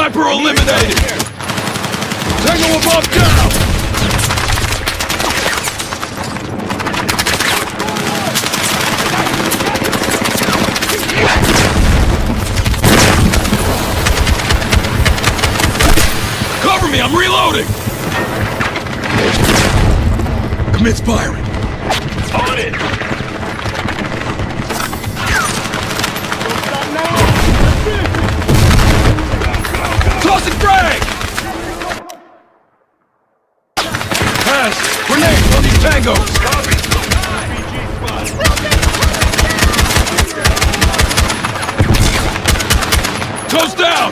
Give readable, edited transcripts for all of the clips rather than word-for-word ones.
Sniper eliminated! Tango above down! Cover me, I'm reloading! Commits firing. On it! Tossing frag! Pass! Grenade on these tangos! Toes down!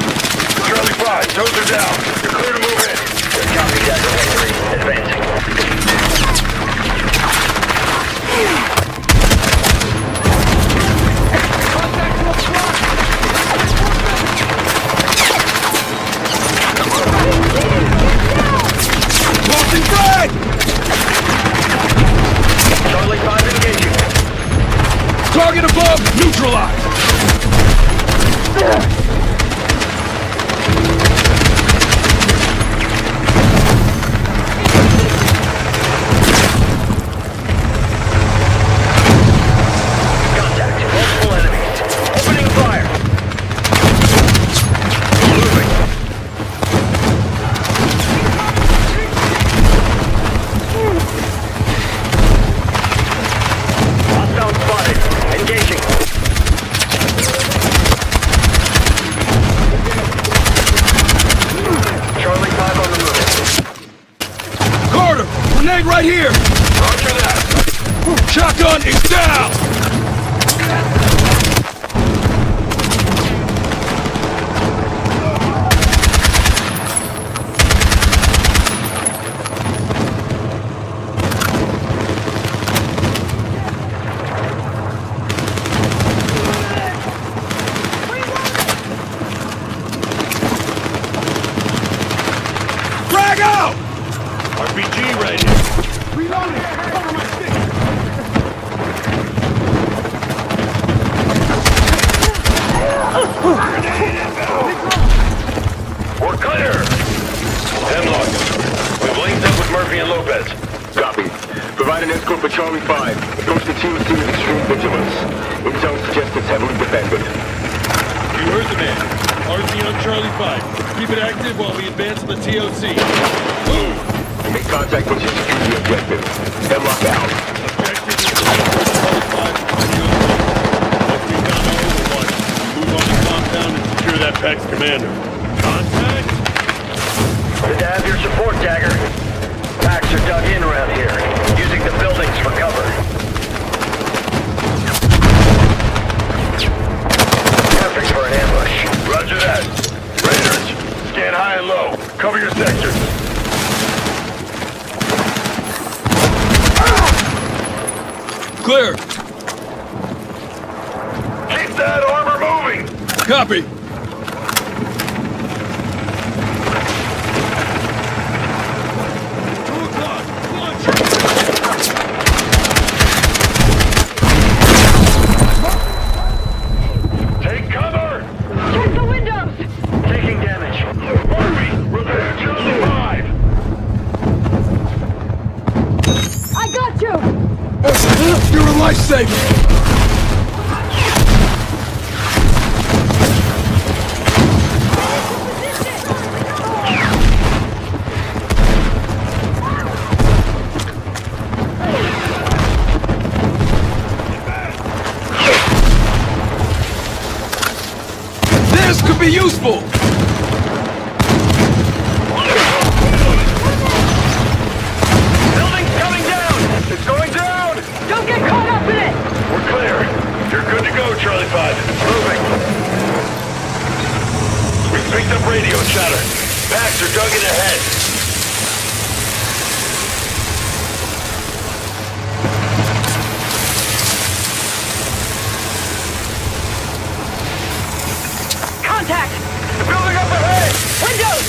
Charlie 5, toes are down. You're clear to move in. Copy that, Henry. Advancing. Tossing frag! Charlie 5 engaging. Target above, neutralized! Grenade right here! Roger that. Shotgun is down! Frag out! RPG ready. Reloading! Cover my stick! We're clear! Hemlock, we've linked up with Murphy and Lopez. Copy. Provide an escort for Charlie 5. Approach the TOC with extreme vigilance. Intel suggests it's heavily defended. You heard the man. RG on Charlie 5. Keep it active while we advance on the TOC. Move! Make contact once you secure the objective. Hemlock out. Objective is Charlie 5 to the TOC. Let's be down to Overwatch. Move on the compound and secure that Pax commander. Contact? Good to have your support, Dagger. Packs are dug in around here, using the buildings for cover. Perfect for an ambush. Roger that. Raiders, scan high and low. Cover your sectors. Clear! Keep that armor moving! Copy! Take cover! Check the windows! Taking damage. Murphy, repair Charlie 5! I got you! You're a lifesaver! This could be useful! Building's coming down! It's going down! Don't get caught up in it! We're clear. You're good to go, Charlie 5. Moving. We've picked up radio chatter. Packs are dug in ahead. Contact! The building up ahead! Windows!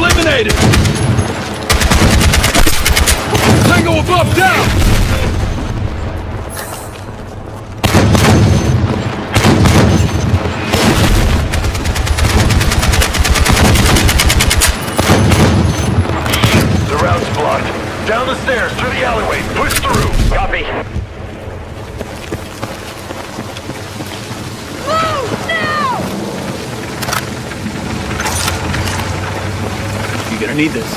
eliminated! Tango above down! The route's blocked. Down the stairs, through the alleyway. Push through. Copy. Move now! You're gonna need this.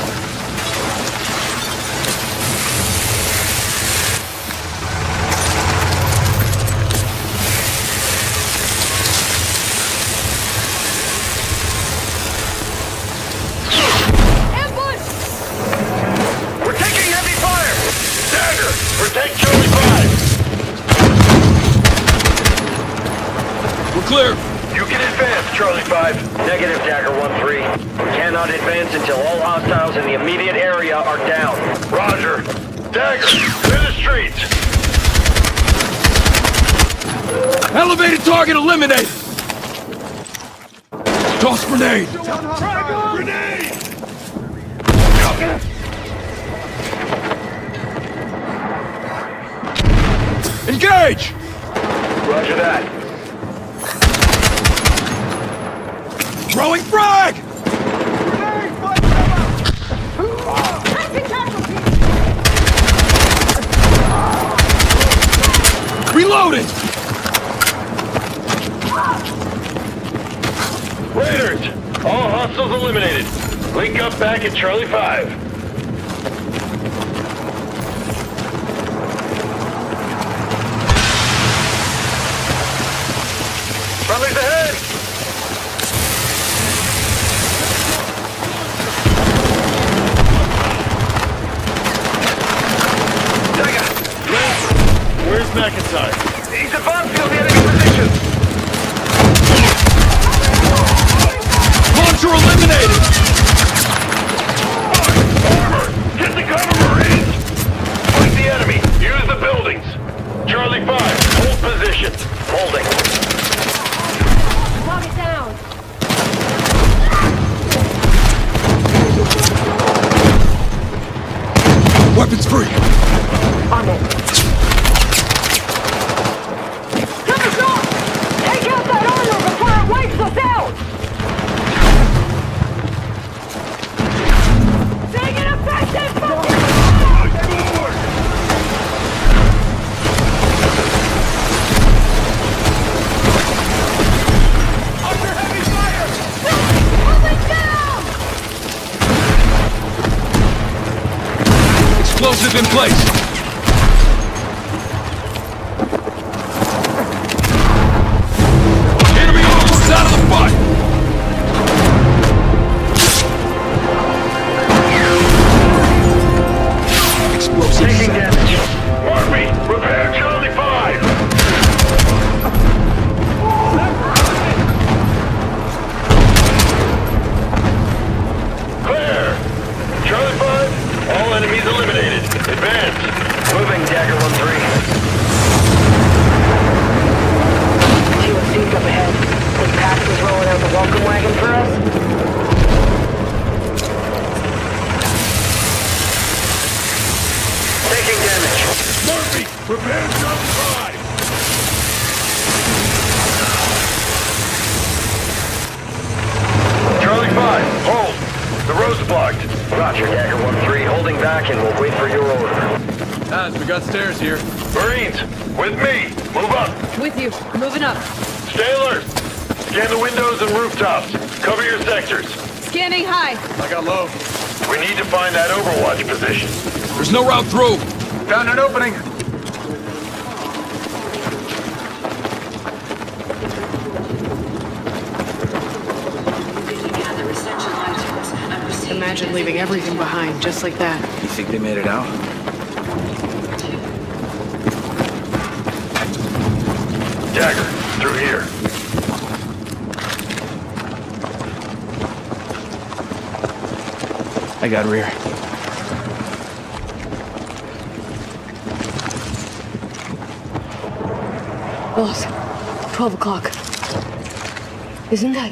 Ambush! We're taking heavy fire! Dagger, protect Charlie 5. We're clear. You can advance, Charlie 5. Negative, Dagger 1-3. We cannot advance until all hostiles in the immediate area are down. Roger. Dagger, clear the streets. Elevated target eliminated! Toss grenade! Grenade! Engage! Roger that. Throwing frag! Taking casualties! Reloading! Raiders, all hostiles eliminated. Link up back at Charlie 5. Friendly's ahead! Where's McIntyre? He's advancing on the enemy position! Launcher eliminated! Armor! Get the cover, Marines! Fight the enemy! Use the buildings! Charlie 5, hold position! Holding. Lock it down! Weapons free! On it! Cover shot! Take out that armor before it wipes us out! Take an effective fucking Under heavy fire! Hold it down! Explosive in place! Enemy armor's out of the fight! Explosive Taking set. damage. Murphy, repair Charlie 5! Clear! Charlie 5, all enemies eliminated. Advance! Moving, Dagger 1-3. TOC's up ahead. Think Pax is rolling out the welcome wagon for us? Taking damage. Murphy, repair Charlie 5! Charlie 5, hold! The road's blocked. Roger, Dagger 1-3. Holding back and we'll wait for your order. We got stairs here. Marines, with me! Move up! With you. Moving up. Stay alert! Scan the windows and rooftops. Cover your sectors. Scanning high. I got low. We need to find that overwatch position. There's no route through. Found an opening. Imagine leaving everything behind, just like that. You think they made it out? Dagger, through here. I got rear. Boss, 12 o'clock. Isn't that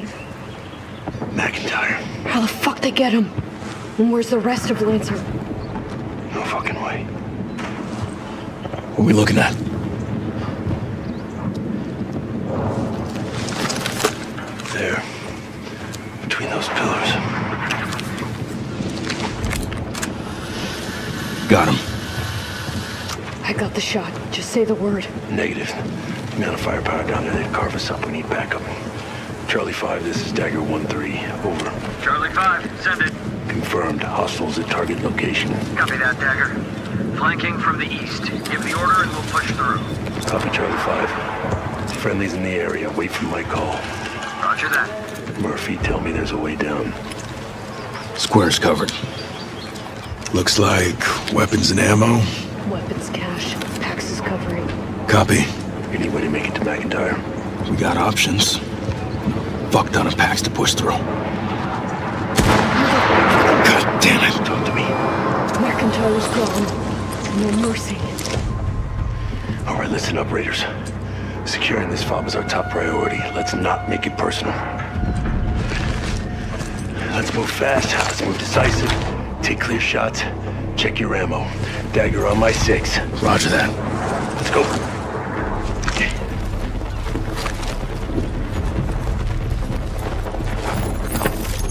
McIntyre. How the fuck they get him? And where's the rest of Lancer? No fucking way. What are we looking at? There. Between those pillars. Got him. I got the shot. Just say the word. Negative. The amount of firepower down there, they'd carve us up. We need backup. Charlie 5, this is Dagger 1-3. Over. Charlie 5, send it. Confirmed. Hostiles at target location. Copy that, Dagger. Flanking from the east. Give the order and we'll push through. Copy, Charlie 5. Friendlies in the area. Wait for my call. Roger that. Murphy, tell me there's a way down. Square's covered. Looks like weapons and ammo. Weapons cache. Pax is covering. Copy. Any way to make it to McIntyre? We got options. Fuck ton of packs to push through. God damn it. Talk to me. McIntyre's gone. No mercy. All right, listen up, Raiders. Securing this fob is our top priority. Let's not make it personal. Let's move fast. Let's move decisive. Take clear shots. Check your ammo. Dagger on my 6. Roger that. Let's go.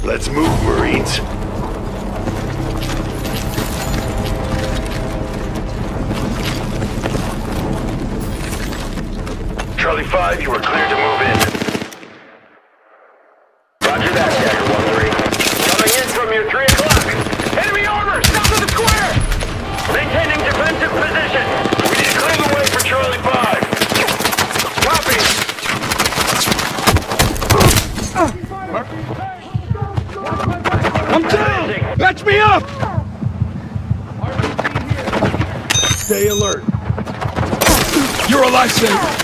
Let's move, Marines. Charlie 5, you are clear to move in. Roger that, Dagger 1-3. Coming in from your 3 o'clock. Enemy armor, south of the square! Maintaining defensive position. We need to clear the way for Charlie 5. Copy. I'm down! Patch me up! Stay alert. You're a lifesaver!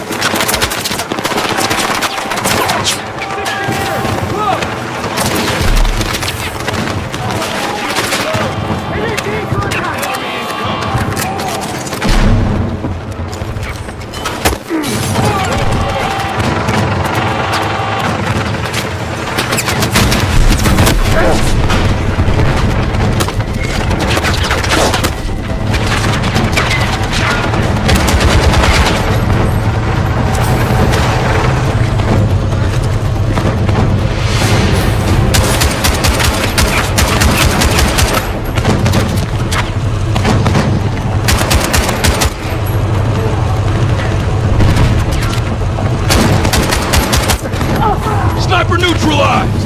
Sniper neutralized!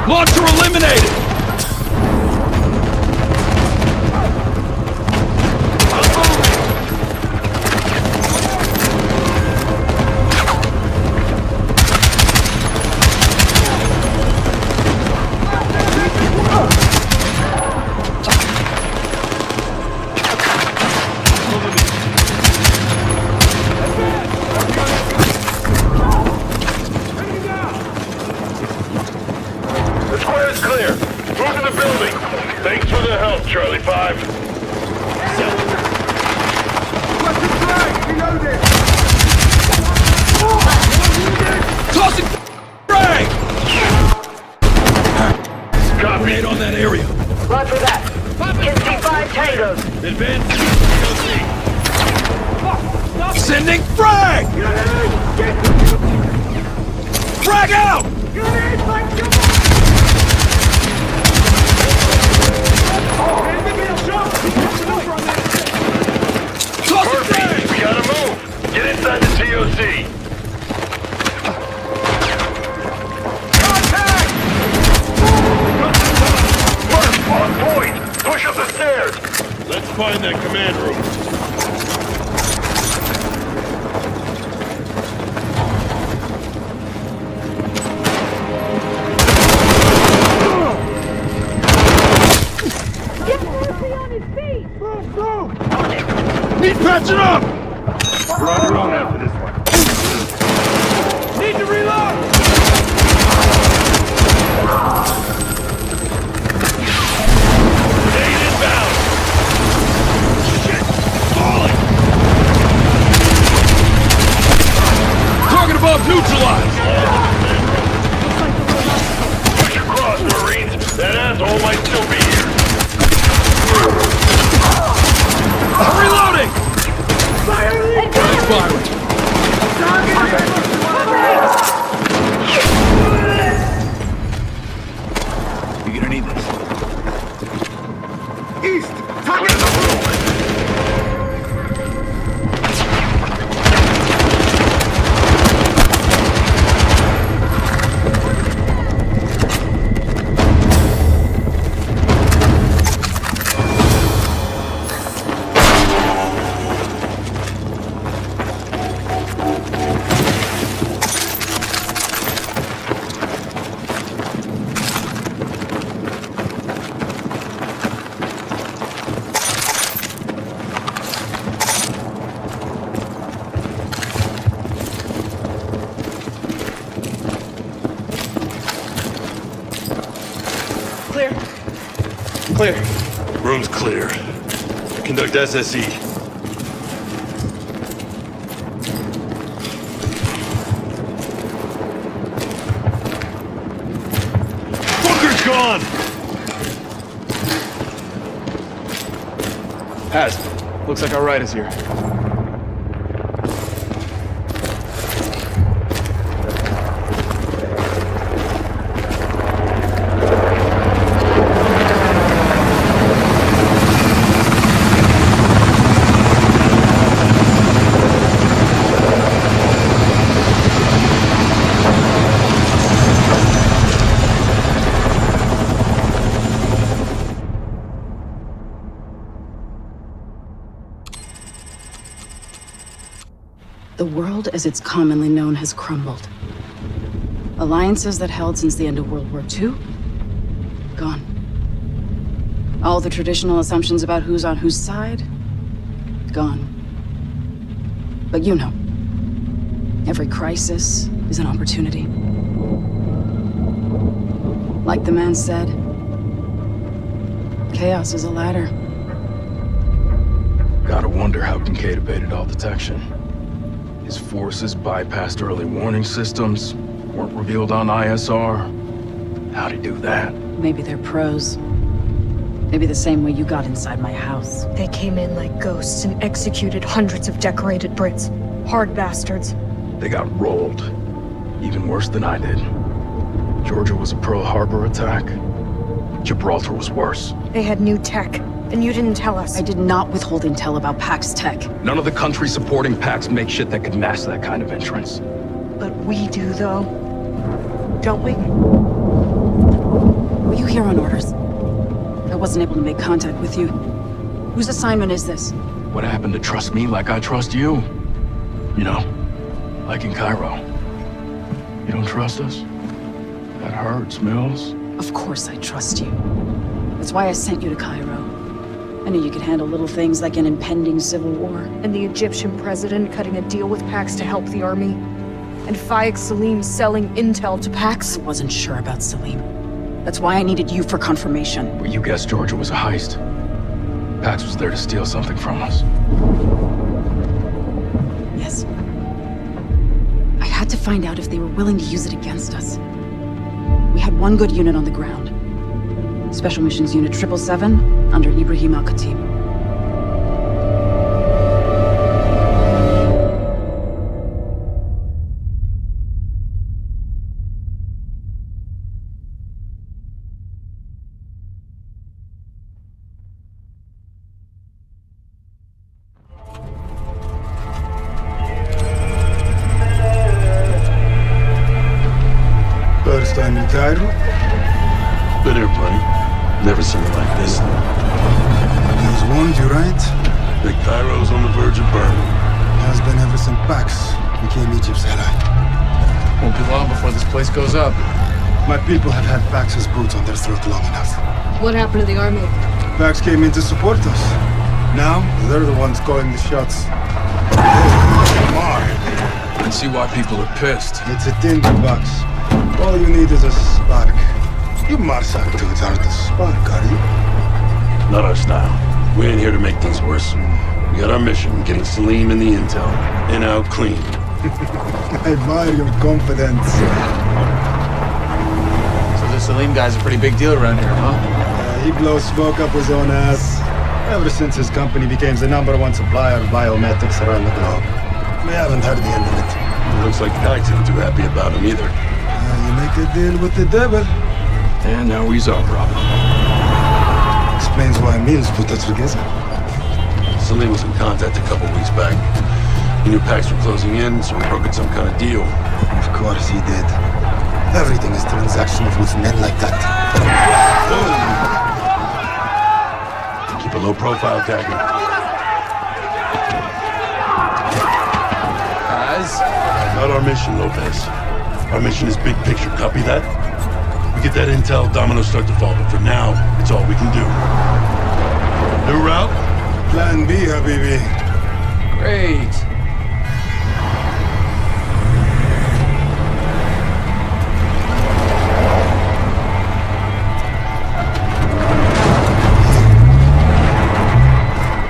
Launcher eliminated! command room. Need patching up! You're on your own after this one. Need to reload! Grenade inbound! Shit! Falling! Target above neutralized! Push across, Marines! That asshole might still be here. Reloading! He's firing. You're gonna need this. Clear the room. Clear. Room's clear. Conduct SSE. Fucker's gone! Paz, looks like our ride is here. The world as it's commonly known has crumbled. Alliances that held since the end of World War II? Gone. All the traditional assumptions about who's on whose side? Gone. But you know, every crisis is an opportunity. Like the man said, chaos is a ladder. Gotta wonder how Kincaid evaded all detection. His forces bypassed early warning systems, weren't revealed on ISR. How'd he do that? Maybe they're pros. Maybe the same way you got inside my house. They came in like ghosts and executed hundreds of decorated Brits. Hard bastards. They got rolled. Even worse than I did. Georgia was a Pearl Harbor attack. Gibraltar was worse. They had new tech, and you didn't tell us. I did not withhold intel about Pax Tech. None of the countries supporting Pax make shit that could mask that kind of entrance. But we do, though. Don't we? Were you here on orders? I wasn't able to make contact with you. Whose assignment is this? What happened to trust me like I trust you? You know, like in Cairo. You don't trust us? That hurts, Mills. Of course I trust you. That's why I sent you to Cairo. I knew you could handle little things like an impending civil war. And the Egyptian president cutting a deal with Pax to help the army. And Faik Salim selling intel to Pax. I wasn't sure about Salim. That's why I needed you for confirmation. Well, you guessed Georgia was a heist. Pax was there to steal something from us. Yes. I had to find out if they were willing to use it against us. We had one good unit on the ground. Special Missions Unit 777 under Ibrahim Al-Khatib. First time in Cairo? Been here plenty. Never seen it like this. News warned you, right? Big Cairo's on the verge of burning. Has been ever since Pax became Egypt's ally. Won't be long before this place goes up. My people have had Pax's boots on their throat long enough. What happened to the army? Pax came in to support us. Now, they're the ones calling the shots. I can see why people are pissed. It's a tinderbox. All you need is a spark. You Marsak dudes aren't a spark, are you? Not our style. We ain't here to make things worse. We got our mission, getting Salim and the intel. In, out, clean. I admire your confidence. So this Salim guy's a pretty big deal around here, huh? He blows smoke up his own ass. Ever since his company became the #1 supplier of biometrics around the globe. We haven't heard the end of it. It looks like Pax isn't too happy about him either. You make a deal with the devil. And now he's our problem. Explains why Mills put us together. Salim was in contact a couple weeks back. He knew Pax were closing in, so we brokered some kind of deal. Of course he did. Everything is transactional with men like that. Keep a low profile, Dagger. Not our mission, Lopez. Our mission is big picture, copy that? We get that intel, dominoes start to fall, but for now, it's all we can do. New route? Plan B, Habibi. Great.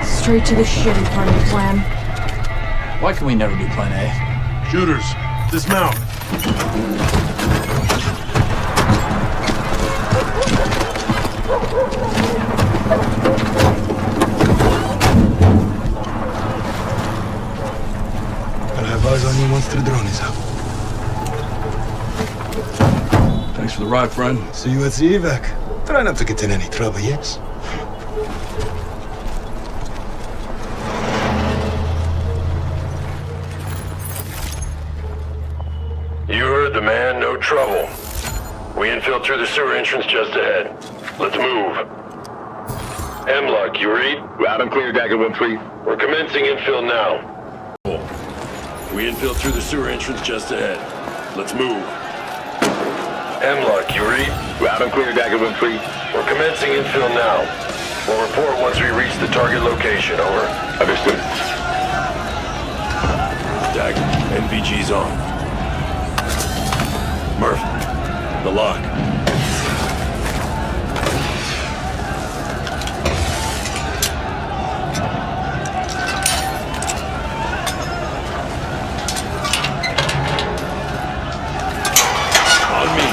Straight to the shitty part of the plan. Why can we never do plan A? Shooters, dismount. I'll have eyes on you once the drone is up. Thanks for the ride, friend. See you at the evac. Try not to get in any trouble, yes? You heard the man, no trouble. We infill through the sewer entrance just ahead. Let's move. Hemlock, you read? Loud and clear, Dagger 1-3. We're commencing infill now. We infill through the sewer entrance just ahead. Let's move. Hemlock, you read? Loud and clear, Dagger 1-3. We're commencing infill now. We'll report once we reach the target location, over. Understood. Dagger, NVG's on. Murph, the lock. On me.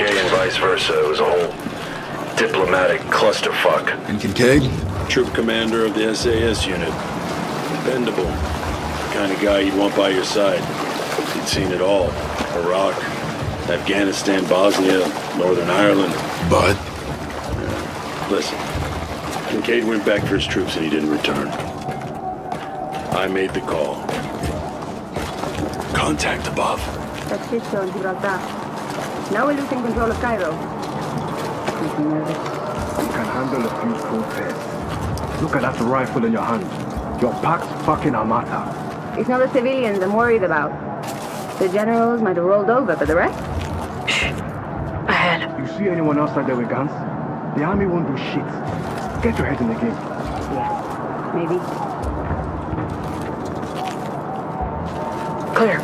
And vice versa. It was a whole diplomatic clusterfuck. And Kincaid? Troop commander of the SAS unit. Dependable. The kind of guy you'd want by your side. He'd seen it all. Iraq, Afghanistan, Bosnia, Northern Ireland. But? Listen, Kincaid went back for his troops and he didn't return. I made the call. Contact above. Successful on Gibraltar. Now we're losing control of Cairo. You can handle a few troops. Look at that rifle in your hand. Your Pax fucking Armata. It's not the civilians I'm worried about. The generals might have rolled over, but the rest? Ahead. You see anyone outside there with guns? The army won't do shit. Get your head in the game. Yeah, maybe. Clear.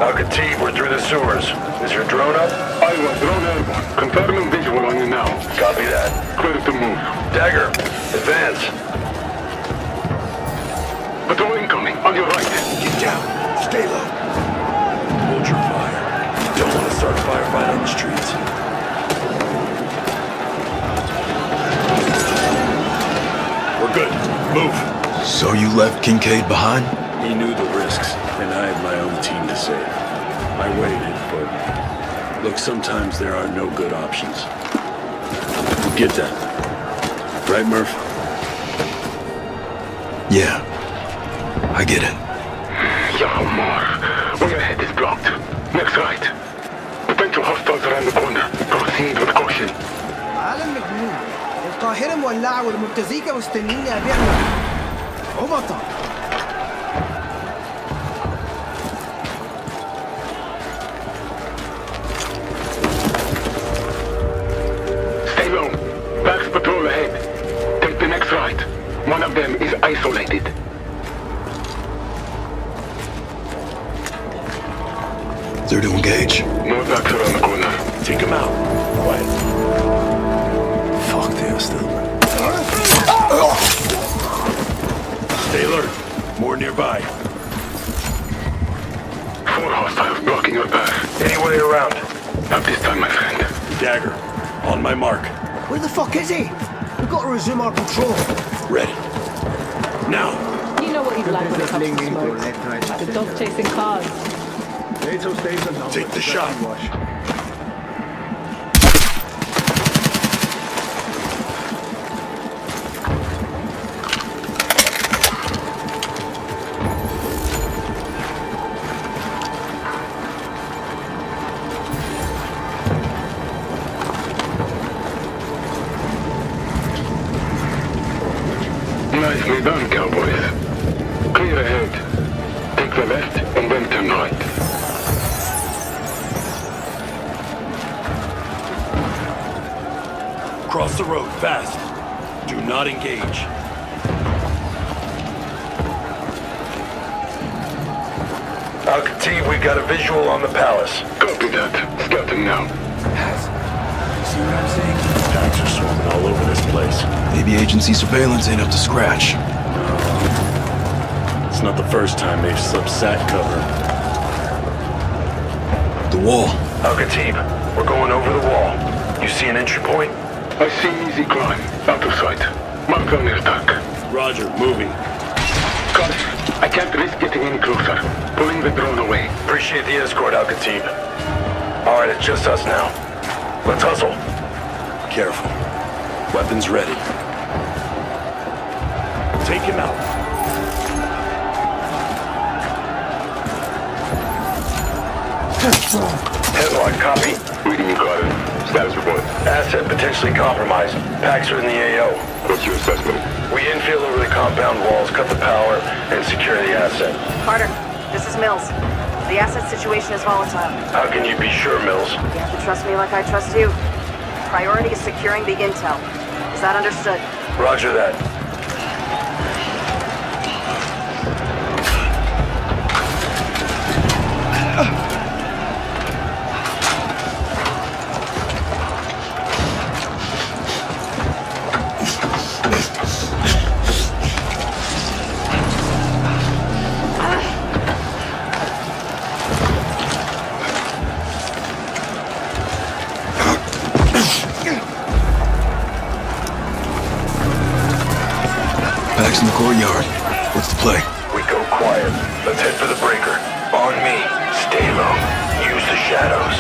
Alcatraz, we're through the sewers. Is your drone up? Iowa, drone airborne. Confirming visual on you now. Copy that. Clear to move. Dagger, advance. Patrol incoming, on your right. Get down. Stay low. Hold your fire. Don't want to start a firefight on the streets. We're good. Move. So you left Kincaid behind? He knew the risks, and I had my own team to save. I waited, but look, sometimes there are no good options. You get that. Right, Murph? Yeah. I get it. More. Way ahead is blocked. Next right. Potential hostiles around the corner. Proceed with caution. عالم مجنون. القاهرة مولعة والمرتزيكا مستنيين يبيعنا. عبطة. Stay low. Pax patrol ahead. Take the next right. One of them is isolated. They're to engage. More Pax around the corner. Take him out. Quiet. Fuck, they are still. Stay alert. More nearby. 4 hostiles blocking your path. Any way around? Not this time, my friend. Dagger. On my mark. Where the fuck is he? We've got to resume our patrol. Ready. Now. You know what he's like when it comes to smoke. The dog chasing cars. NATO stays on Take the shot. Nicely done, cowboys. Clear ahead. Take the left and then turn right. Cross the road, fast. Do not engage. Alcatraz, we got a visual on the palace. Copy that. Scouting now. See what I'm saying? Packs are swarming all over this place. Maybe agency surveillance ain't up to scratch. It's not the first time they've slipped sat cover. The wall. Alcatraz, we're going over the wall. You see an entry point? I see an easy climb. Out of sight. Mark on your attack. Roger, moving. Got it. I can't risk getting any closer. Pulling the drone away. Appreciate the escort, Alcatraz. All right, it's just us now. Let's hustle. Careful. Weapons ready. Take him out. Headlock, copy. Reading you, Carter. Status report. Asset potentially compromised. Packs are in the AO. What's your assessment? We infill over the compound walls, cut the power, and secure the asset. Carter, this is Mills. The asset situation is volatile. How can you be sure, Mills? You have to trust me like I trust you. Priority is securing the intel. Is that understood? Roger that. Pax in the courtyard. What's the play? We go quiet. Let's head for the breaker. On me. Stay low. Use the shadows.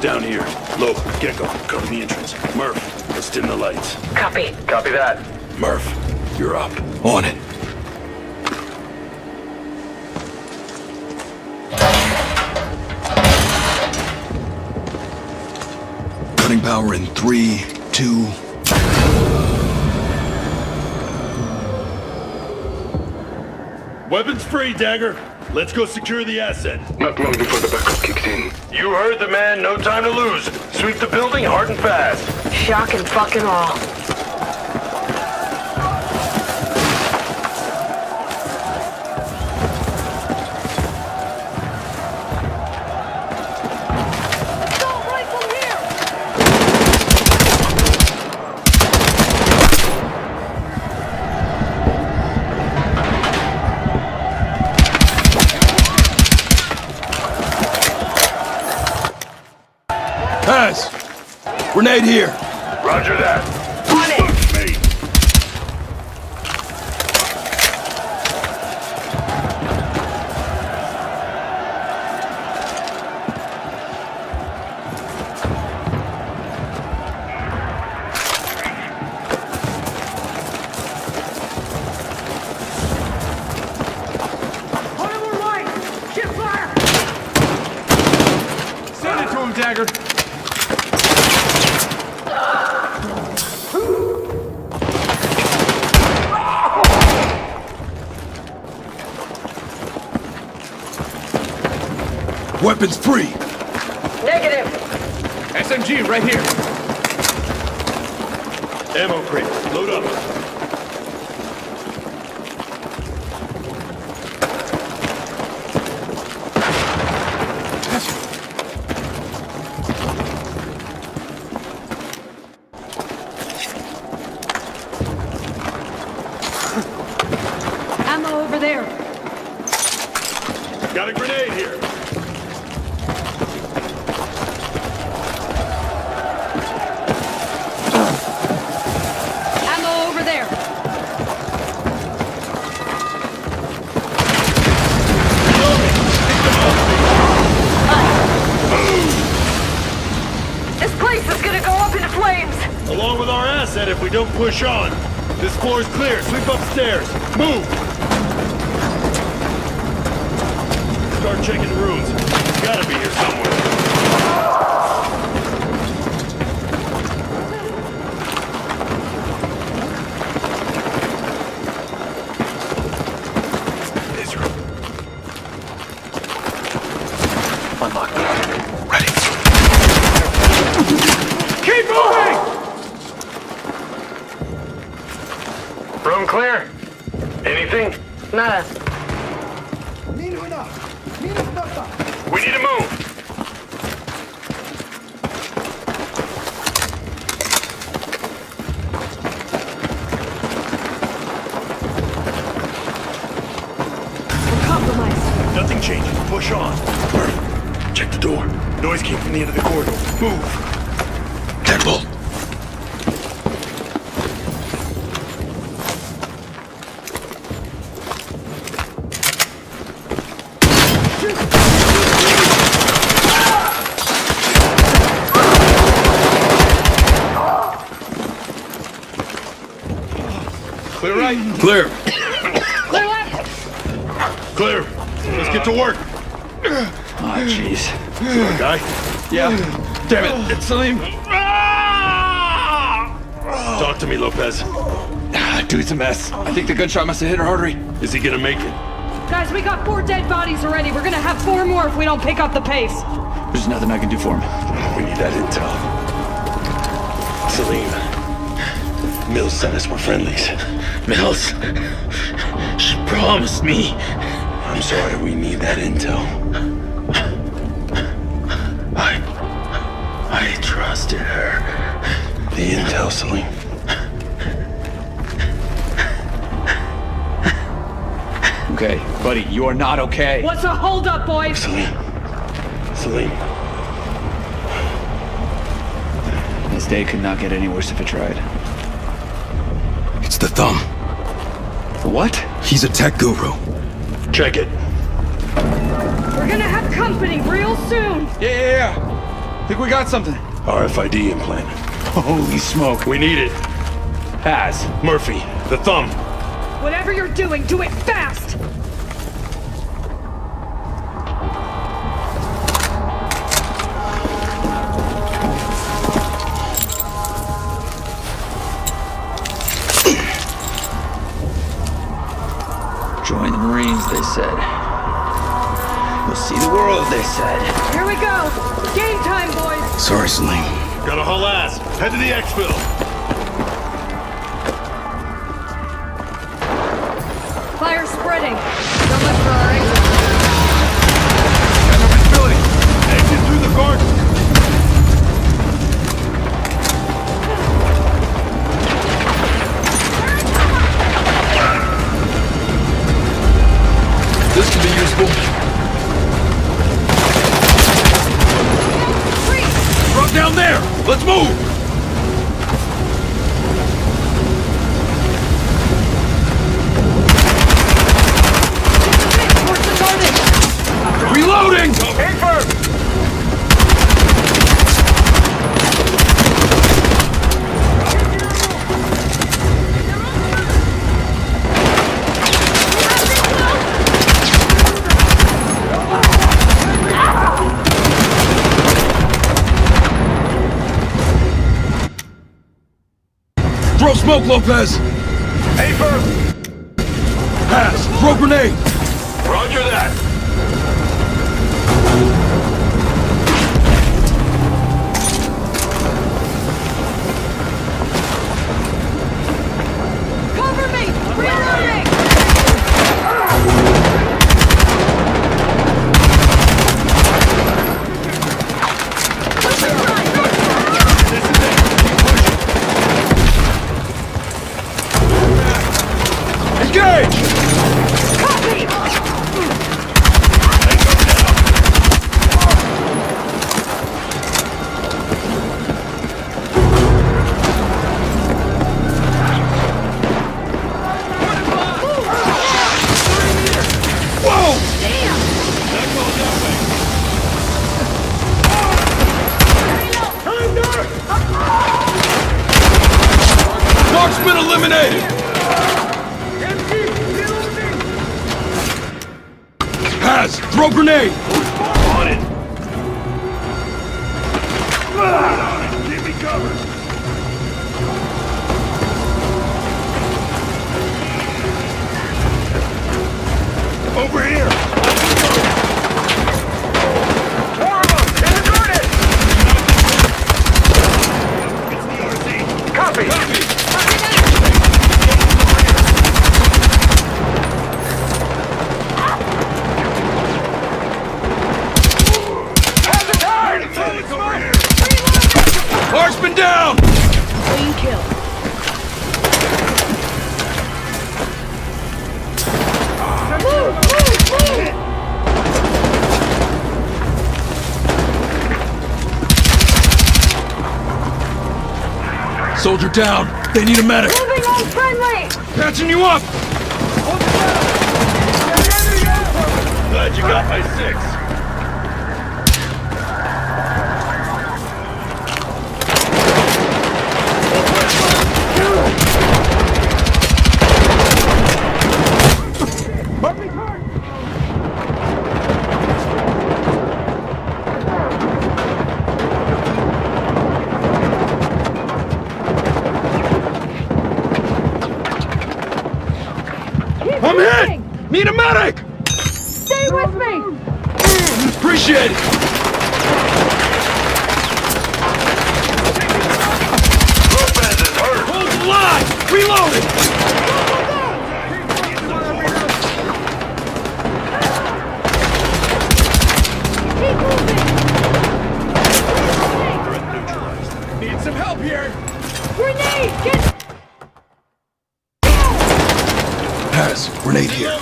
down here. Lope, Gecko, cover the entrance. Murph, let's dim the lights. Copy. Copy that. Murph, you're up. On it. Cutting power in 3, 2... Weapons free, Dagger. Let's go secure the asset. Not long before the backup kicks in. You heard the man. No time to lose. Sweep the building hard and fast. Shock and fucking all. Pass! Grenade here! Roger that. On it! Send it to him, Dagger. Weapons free! Negative! SMG right here. Ammo crate, load up. Ammo over there. Got a grenade here. Ammo over there. This place is gonna go up in flames. Along with our asset if we don't push on. This floor's clear. Sweep upstairs. Move! Start checking the rooms. It's gotta be here somewhere. This room. Unlock. Ready. Keep moving! Room clear? Anything? Nada. We need to move. We're compromised. Nothing changing. Push on. Murph, check the door. Noise came from the end of the corridor. Move! Deadbolt. Clear right. Clear. Clear left. Clear. Let's get to work. Ah, jeez. Guy? Yeah. Damn it. It's Salim. Talk to me, Lopez. Dude's a mess. I think the gunshot must have hit her artery. Is he gonna make it? Guys, we got 4 dead bodies already. We're gonna have 4 more if we don't pick up the pace. There's nothing I can do for him. We need that intel. Salim. Mills sent us. We're friendlies. Mills. She promised me. I'm sorry. We need that intel. I trusted her. The intel, Salim. Okay, buddy, you are not okay. What's a holdup, boys? Salim. Salim. This day could not get any worse if it tried. It's the thumb. What? He's a tech guru. Check it. We're gonna have company real soon. Yeah. Think we got something. RFID implant. Holy smoke. We need it. Paz. Murphy, the thumb. Whatever you're doing, do it fast! Join the Marines, they said. You'll see the world, they said. Here we go! Game time, boys! Sorry, Salim. Got a whole ass. Head to the exfil. Fire spreading! Don't look for our exit. Got no visibility. Exit through the garden. This could be useful. Drop down there. Let's move. Reloading. Aim firm! Throw smoke, Lopez! Aim firm! Pass! Throw grenade! Roger that! Cover me! Reloading! Engage! Copy! Marksman eliminated! Pass! Throw grenade! On it. Give me cover. Over here. More of them! In the garden! Copy! Have the time! Marksman down! Clean kill. Move! Soldier down! They need a medic! Moving on friendly! Patching you up! Glad you got my 6. I'm hit! Need a medic! Stay with me! Appreciate it! Lopez is hurt! Hold the line! Reloading! Keep moving! Need some help here! Grenade! Get... Pass! Grenade here.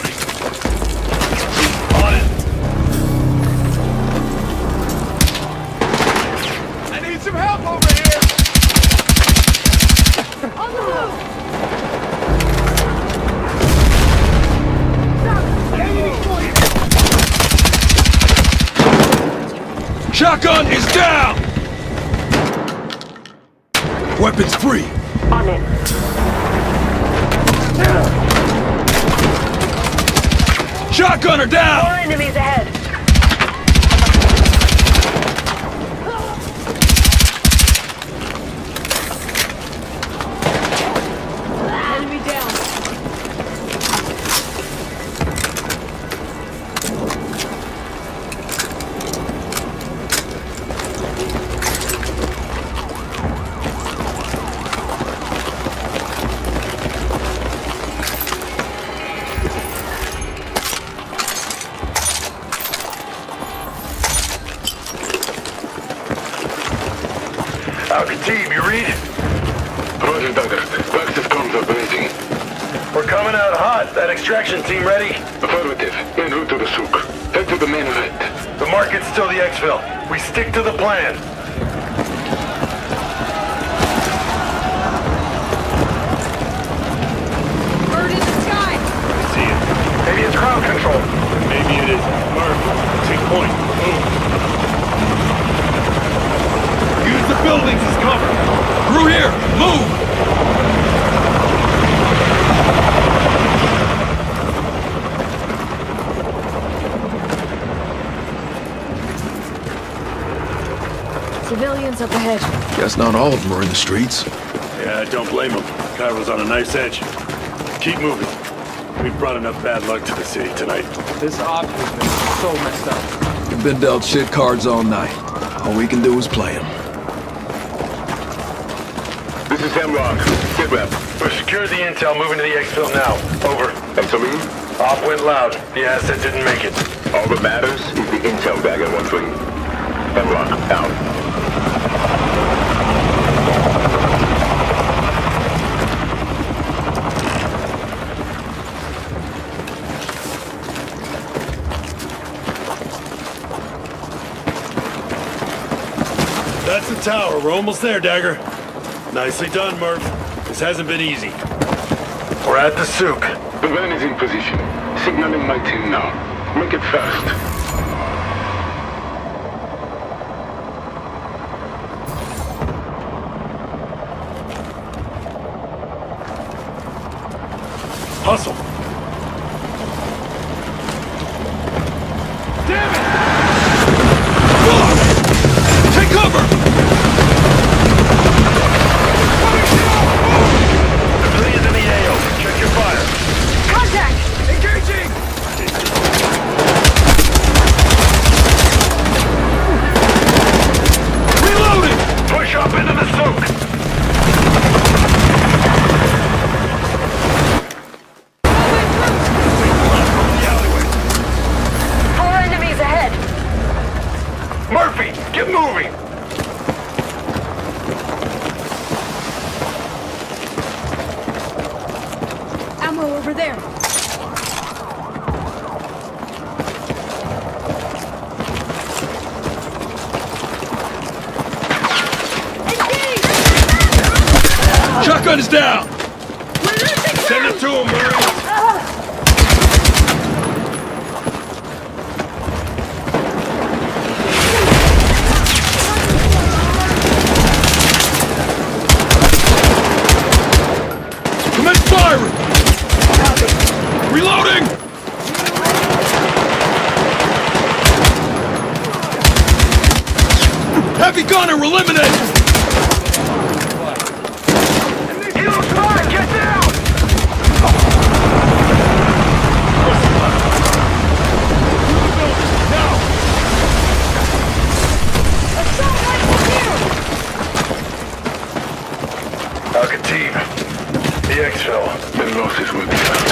On it. I need some help over here! On the move! Shotgun is down! Weapons free! On it. Shotgunner down! More enemies ahead. Enemy down. Team, you read? Roger, Dagger. Pax's comms are blazing. We're coming out hot. That extraction team ready? Affirmative. En route to the souk. Head to the main event. The market's still the exfil. We stick to the plan. Bird in the sky. I see it. Maybe it's ground control. Maybe it is. Murph, take point. Move. Use the buildings as cover! Through here! Move! Civilians up ahead. Guess not all of them are in the streets. Yeah, don't blame him. Cairo's on a nice edge. Keep moving. We've brought enough bad luck to the city tonight. This op has been so messed up. We've been dealt shit cards all night. All we can do is play them. This is Hemlock. Sit rep. We've secured the intel, moving to the exfil now. Over. And Salim? Op went loud. The asset didn't make it. All that matters is the intel bag at 1-3. Hemlock, out. That's the tower. We're almost there, Dagger. Nicely done, Murph. This hasn't been easy. We're at the souk. The van is in position. Signaling my team now. Make it fast. Hustle. Damn it! Fuck! Take cover! Civilians in the AO. Check your fire. Contact! Engaging! Reloading! Push up into the souk. Four enemies ahead. Murphy, get moving! Ammo over there. Shotgun is down! Send it to him, Marines! Commence firing! Reloading! Heavy gunner eliminated! Helo squad, get down! Target team. The exfil. The losses will be felt.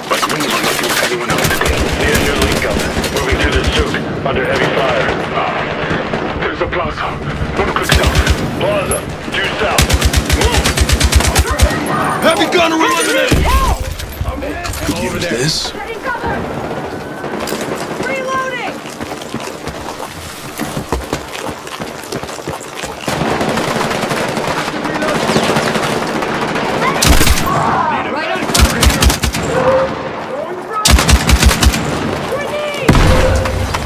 But we will not lose anyone else today. The engine link up. Moving to the souk. Under heavy fire. There's a plaza. One quick south. Plaza. Due south. Move! Heavy gunner eliminated! Could Could use this. Reloading! Right on cover. Grenade!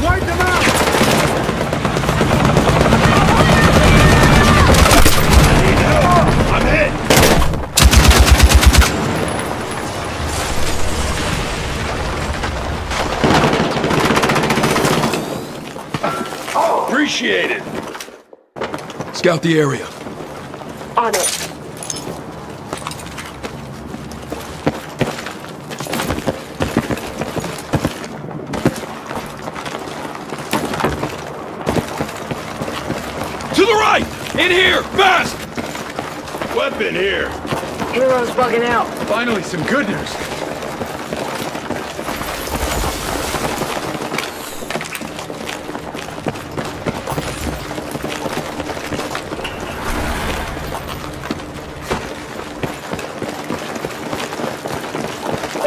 Wipe them out! Need help! Appreciate it. Scout the area. On it. To the right! In here! Fast! Weapon here. Hero's bugging out. Finally, some good news.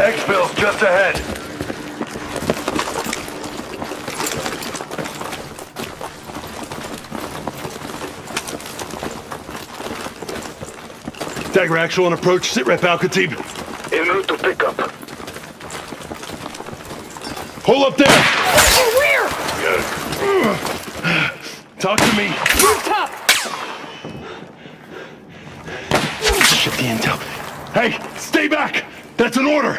Exfil's just ahead. Dagger actual on approach. Sit rep Al-Khatib. En route to pickup. Hold up there! Rear! Talk to me. Rooftop! Shit, the intel. Hey, stay back! That's an order!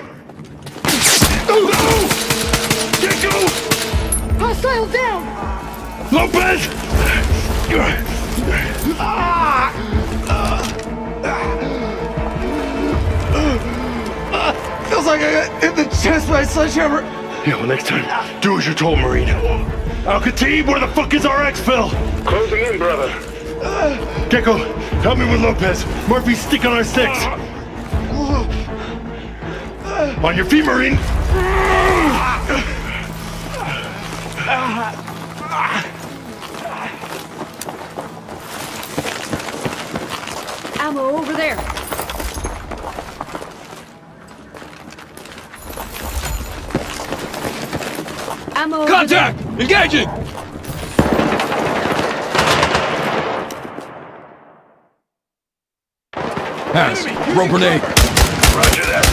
Get go! Hostile down! Lopez! Feels like I got hit the chest by a sledgehammer. Yeah, well, next time, do as you're told, Marine. Al-Khatib, where the fuck is our exfil? Closing in, brother. Gecko, help me with Lopez. Murphy's stick on our six. On your feet, Marine. Ammo over there. Ammo. Contact! Engaging! Pass. Throw grenade. Roger that.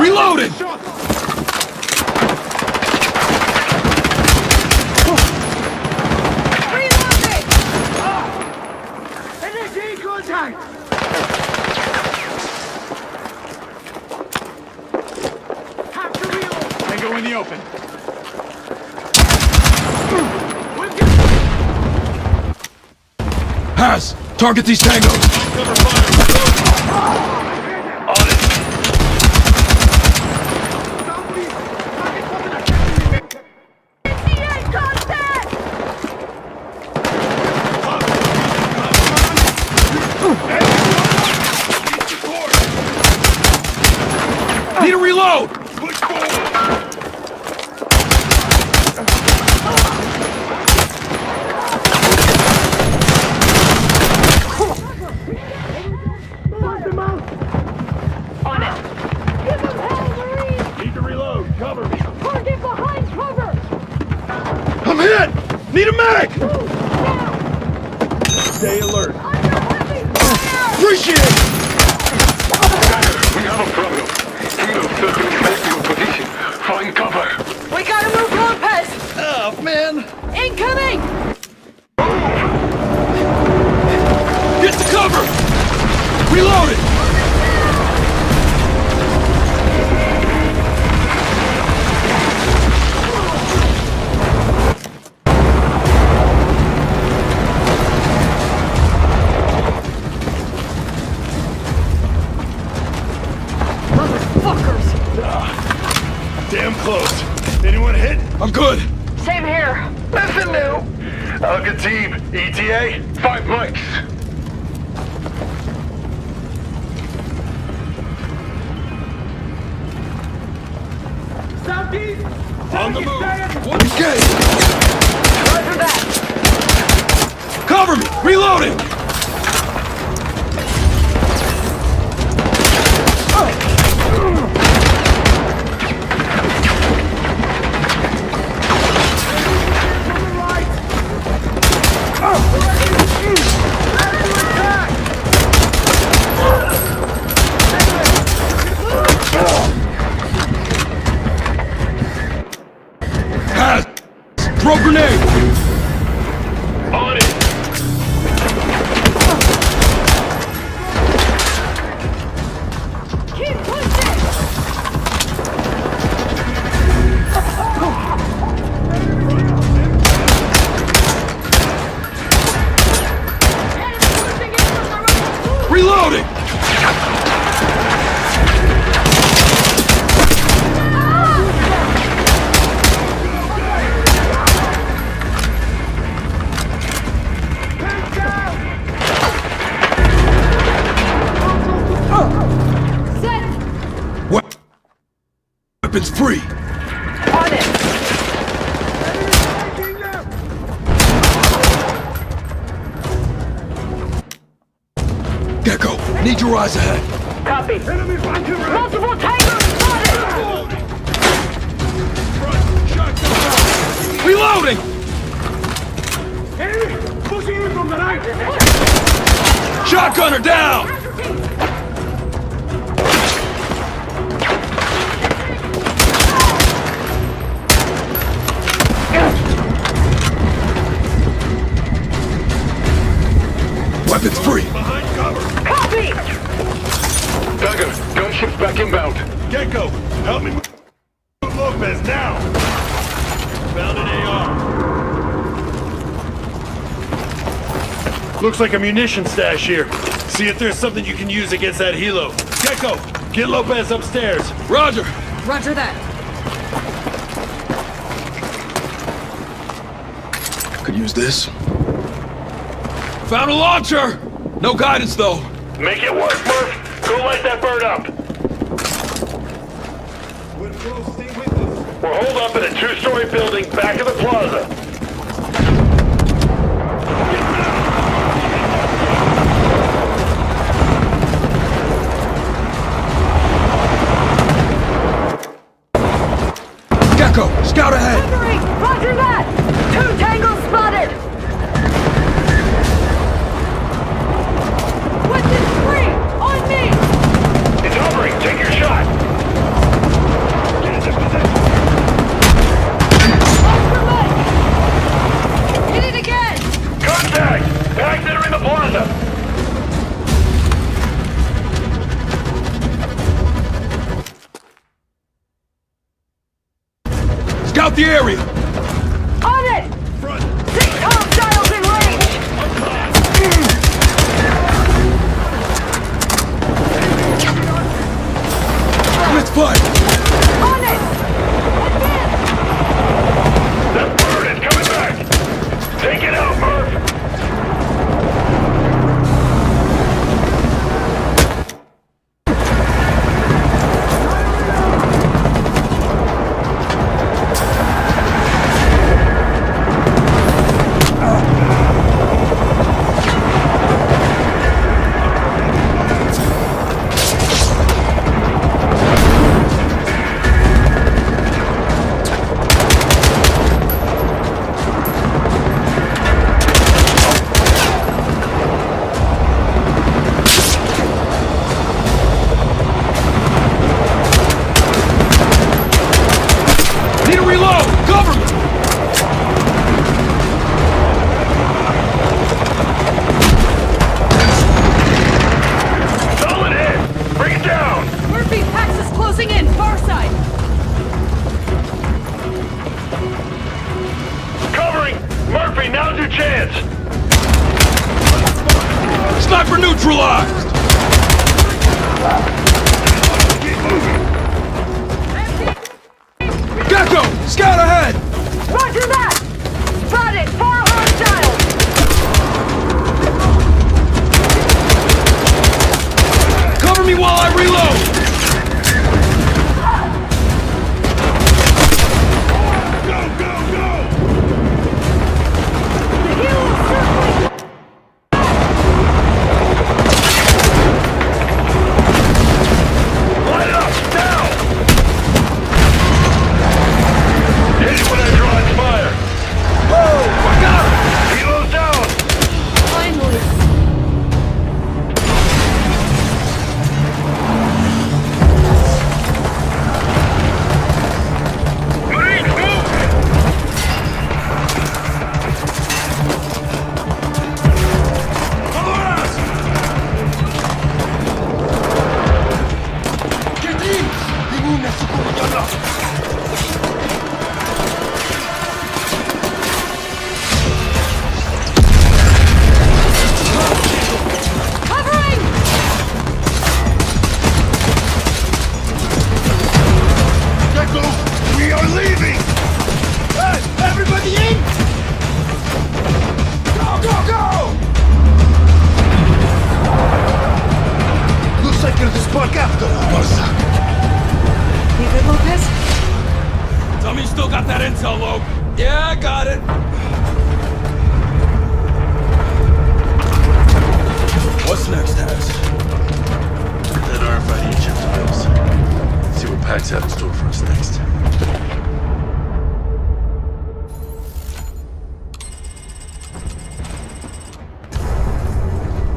Reloading! NAT contact! Have to reload! Tango in the open. Pass. Target these tangos. Need a reload! Need to reload. Cover me. Target behind cover! I'm hit! Need a mag! Stay alert. Appreciate it! We have a problem. Heroes circling back to your position. Find cover. We gotta move Lopez! Oh, man. Incoming! Get to cover! Reload it! Damn close. Anyone hit? I'm good. Same here. Nothing new. Al-Khatib, ETA? 5 mics. Southeast! On the move. Engage! Roger that. Cover me! Reloading! Pass! Throw grenade! On it. Keep your eyes ahead. Copy. Multiple tankers spotted! Reloading! Enemy! Pushing in from the right! Shotgunner down! Weapons free! Behind cover. Copy! Dagger, gunship back inbound. Gecko, help me move Lopez now! Found an AR. Looks like a munition stash here. See if there's something you can use against that helo. Gecko, get Lopez upstairs. Roger! Roger that. Could use this. Found a launcher! No guidance, though. Make it work, Murph! Go light that bird up! We're holed up in a two-story building back of the plaza. Gecko, scout ahead! Covering! Roger that! 2 tangos spotted! Weapons free! On me! It's hovering! Take your shot! Get into position! Off your leg! Hit it again! Contact! Pax entering the plaza! Scout the area! On it! 6 hostiles in range! Let's fight! On it! Advance! That bird is coming back! Take it out, Murph! Need to reload! Cover me! Solid hit! Bring it down! Murphy, Pax is closing in, far side. Covering! Murphy, now's your chance! Sniper neutralized! Gecko, scout ahead! Roger that! Spotted! 4 hostiles! Cover me while I reload! Go, go, go! The hero's circling! Light it up! Now! Hit it when I draw its fire! Woo! I got him! Helo's down! Finally. Marines, move! Follow us! Covering! Gecko, we are leaving! Hey, everybody in! Go, go, go! Looks like there's a spark after us. You good, Lopez? Tell me you still got that intel, Lope. Yeah, I got it. What's next, Taz? RFID chip to Bills. See what Pax have in store for us next.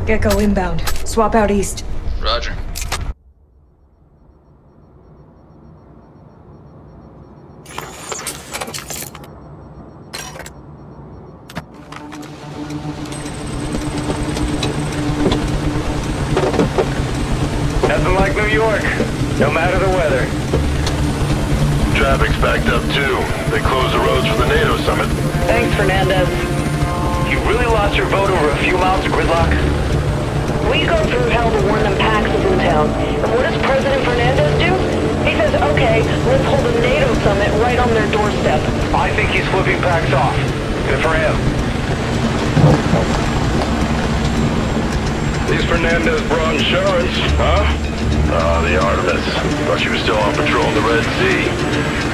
Gecko inbound. Swap out east. Roger. Nothing like New York, no matter the weather. Traffic's backed up too. They closed the roads for the NATO summit. Thanks, Fernandez. You really lost your vote over a few miles of gridlock? We go through hell to warn them Pax is in town. And what does President Fernandez do? He says, okay, let's hold a NATO summit right on their doorstep. I think he's flipping Pax off. Good for him. These Fernandez brought insurance, huh? The Artemis. Thought she was still on patrol in the Red Sea.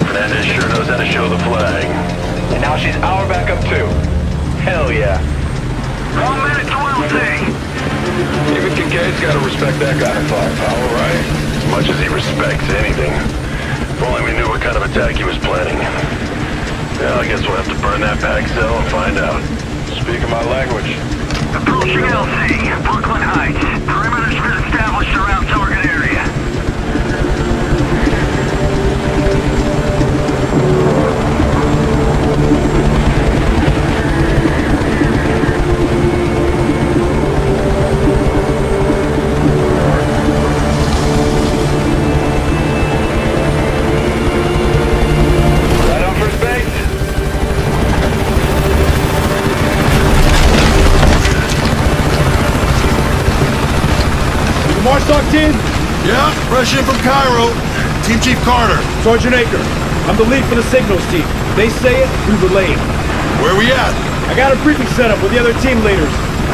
Fernandez sure knows how to show the flag. And now she's our backup too. Hell yeah. 1 minute 12 Even Kincaid's gotta respect that kind of firepower, right? As much as he respects anything. If only we knew what kind of attack he was planning. Yeah, I guess we'll have to burn that Pax cell and find out. Speaking my language. Approaching LC, Brooklyn Heights. Perimeter's been established around target area. Right on first base. Marstock team? Yeah, fresh in from Cairo. Team Chief Carter. Sergeant Aker. I'm the lead for the signals team. They say it, we relay it. Where we at? I got a briefing set up with the other team leaders.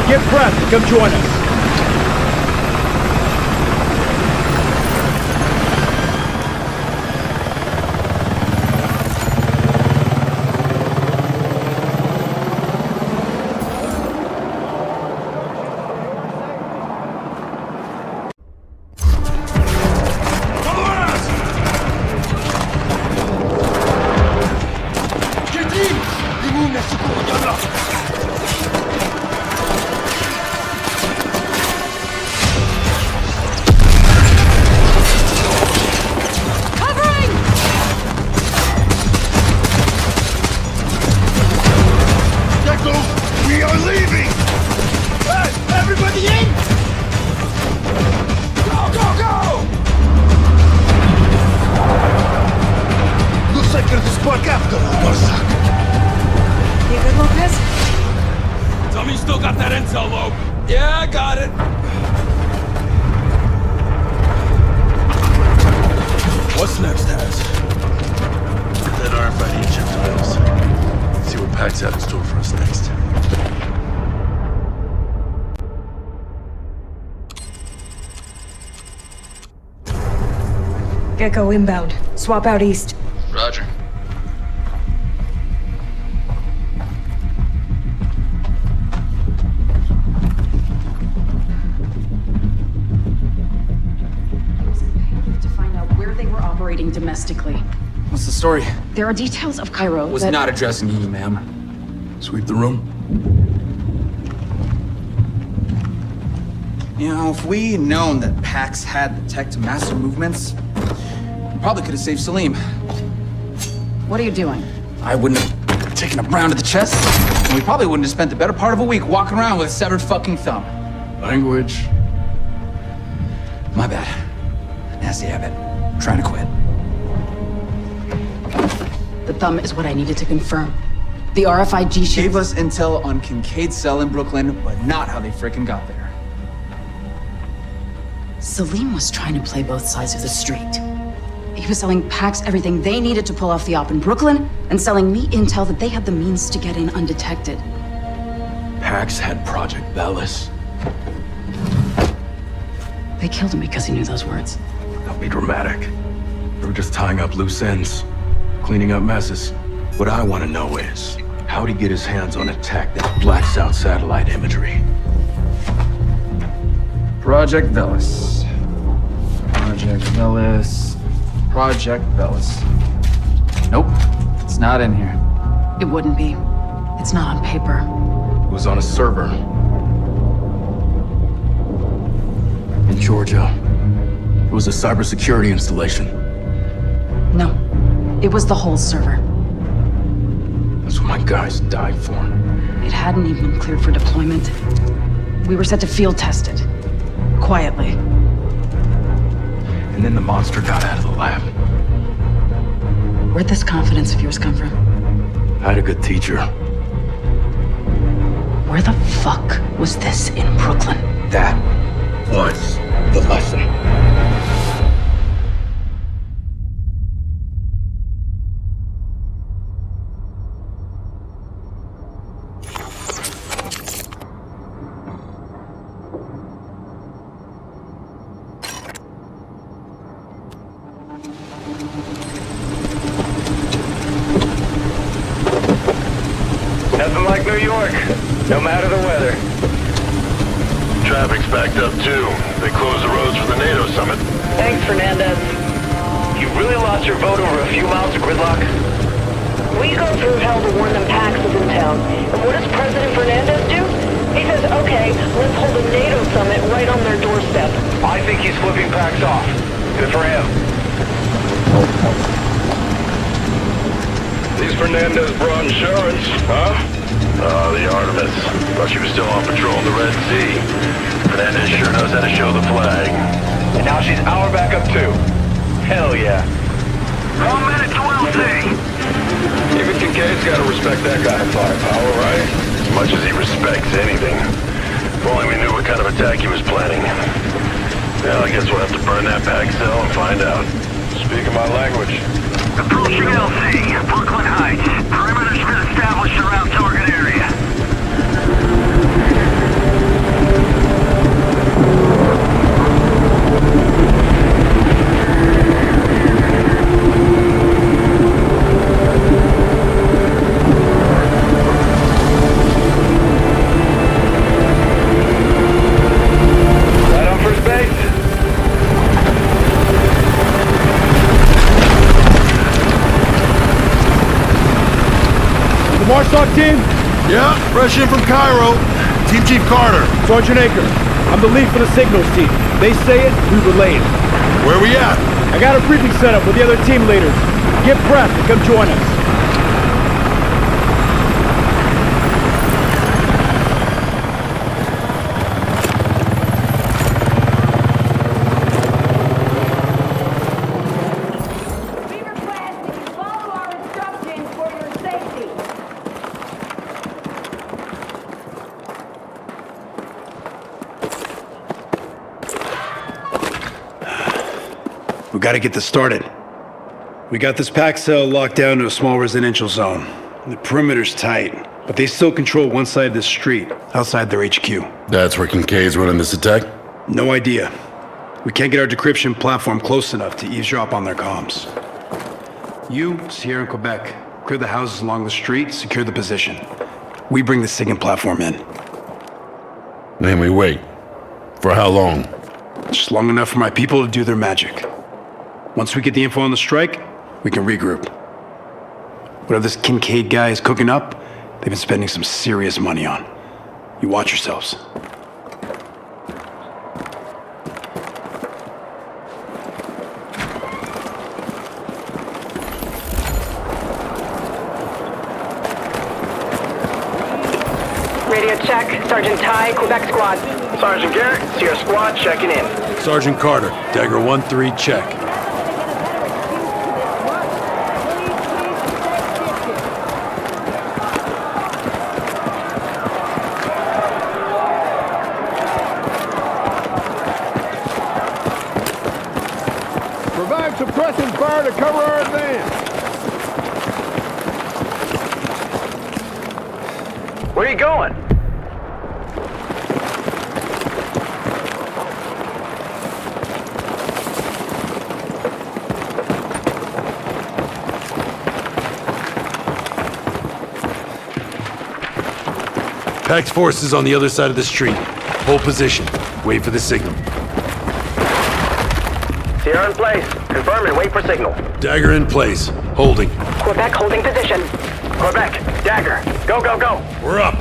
Get prepped and come join us. We are leaving! Hey, everybody in! Go, go, go! Looks like there's a spark after all, Barsak. You good, Lopez? Tell me you still got that intel, Lope. Yeah, I got it. What's next, Taz? That RFID chip to Bills. See what Pax have in store for us next. Gecko inbound. Swap out east. Roger. To find out where they were operating domestically. What's the story? There are details of Cairo Was that... not addressing you, ma'am. Sweep the room. You know, if we'd known that Pax had the tech to master movements, we probably could have saved Salim. What are you doing? I wouldn't have taken a round to the chest, and we probably wouldn't have spent the better part of a week walking around with a severed fucking thumb. Language. My bad. Nasty habit. Trying to quit. The thumb is what I needed to confirm. The RFID chip... Gave us intel on Kincaid's cell in Brooklyn, but not how they frickin' got there. Salim was trying to play both sides of the street. He was selling Pax everything they needed to pull off the op in Brooklyn, and selling me intel that they had the means to get in undetected. Pax had Project Bellis. They killed him because he knew those words. Don't be dramatic. They were just tying up loose ends, cleaning up messes. What I want to know is, how'd he get his hands on a tech that blacks out satellite imagery? Project Velis. Project Bellis. Nope, it's not in here. It wouldn't be. It's not on paper. It was on a server. In Georgia. It was a cybersecurity installation. No, it was the whole server. That's what my guys died for. It hadn't even been cleared for deployment. We were set to field test it. Quietly. And then the monster got out of the lab. Where'd this confidence of yours come from? I had a good teacher. Where the fuck was this in Brooklyn? That was the lesson. Nothing like New York, no matter the weather. Traffic's backed up too. They closed the roads for the NATO summit. Thanks, Fernandez. You really lost your vote over a few miles of gridlock? We go through hell to warn them Pax is in town. And what does President Fernandez do? He says, okay, let's hold a NATO summit right on their doorstep. I think he's flipping Pax off. Good for him. These Fernandez brought insurance, huh? The Artemis. Thought she was still on patrol in the Red Sea. Fernandez sure knows how to show the flag. And now she's our backup too. Hell yeah. 1 minute to LC. Even Kincaid's gotta respect that kind of firepower, right? As much as he respects anything. If only we knew what kind of attack he was planning. Well, I guess we'll have to burn that pack cell and find out. Speaking my language. Approaching LC, Brooklyn Heights. Perimeter's been established around target area. Right on first base. The Marshal team? Yeah, fresh in from Cairo. Team Chief Carter. Sergeant Aker. I'm the lead for the signals team. They say it, we relay it. Where we at? I got a briefing set up with the other team leaders. Get prepped and come join us. We request that you follow our instructions for your safety. We gotta get this started. We got this pack cell locked down to a small residential zone. The perimeter's tight, but they still control one side of the street, outside their HQ. That's where Kincaid's running this attack? No idea. We can't get our decryption platform close enough to eavesdrop on their comms. You, Sierra and Quebec, clear the houses along the street, secure the position. We bring the SIGINT platform in. Then we wait. For how long? Just long enough for my people to do their magic. Once we get the info on the strike, we can regroup. Whatever this Kincaid guy is cooking up, they've been spending some serious money on. You watch yourselves. Radio check. Sergeant Ty, Quebec squad. Sergeant Garrett, Sierra Squad checking in. Sergeant Carter, Dagger 1-3, check. Provide suppressing fire to cover our advance. Where are you going? Pax forces on the other side of the street. Hold position. Wait for the signal. Sierra in place. Confirm and wait for signal. Dagger in place. Holding. Quebec holding position. Quebec, Dagger. Go, go, go. We're up.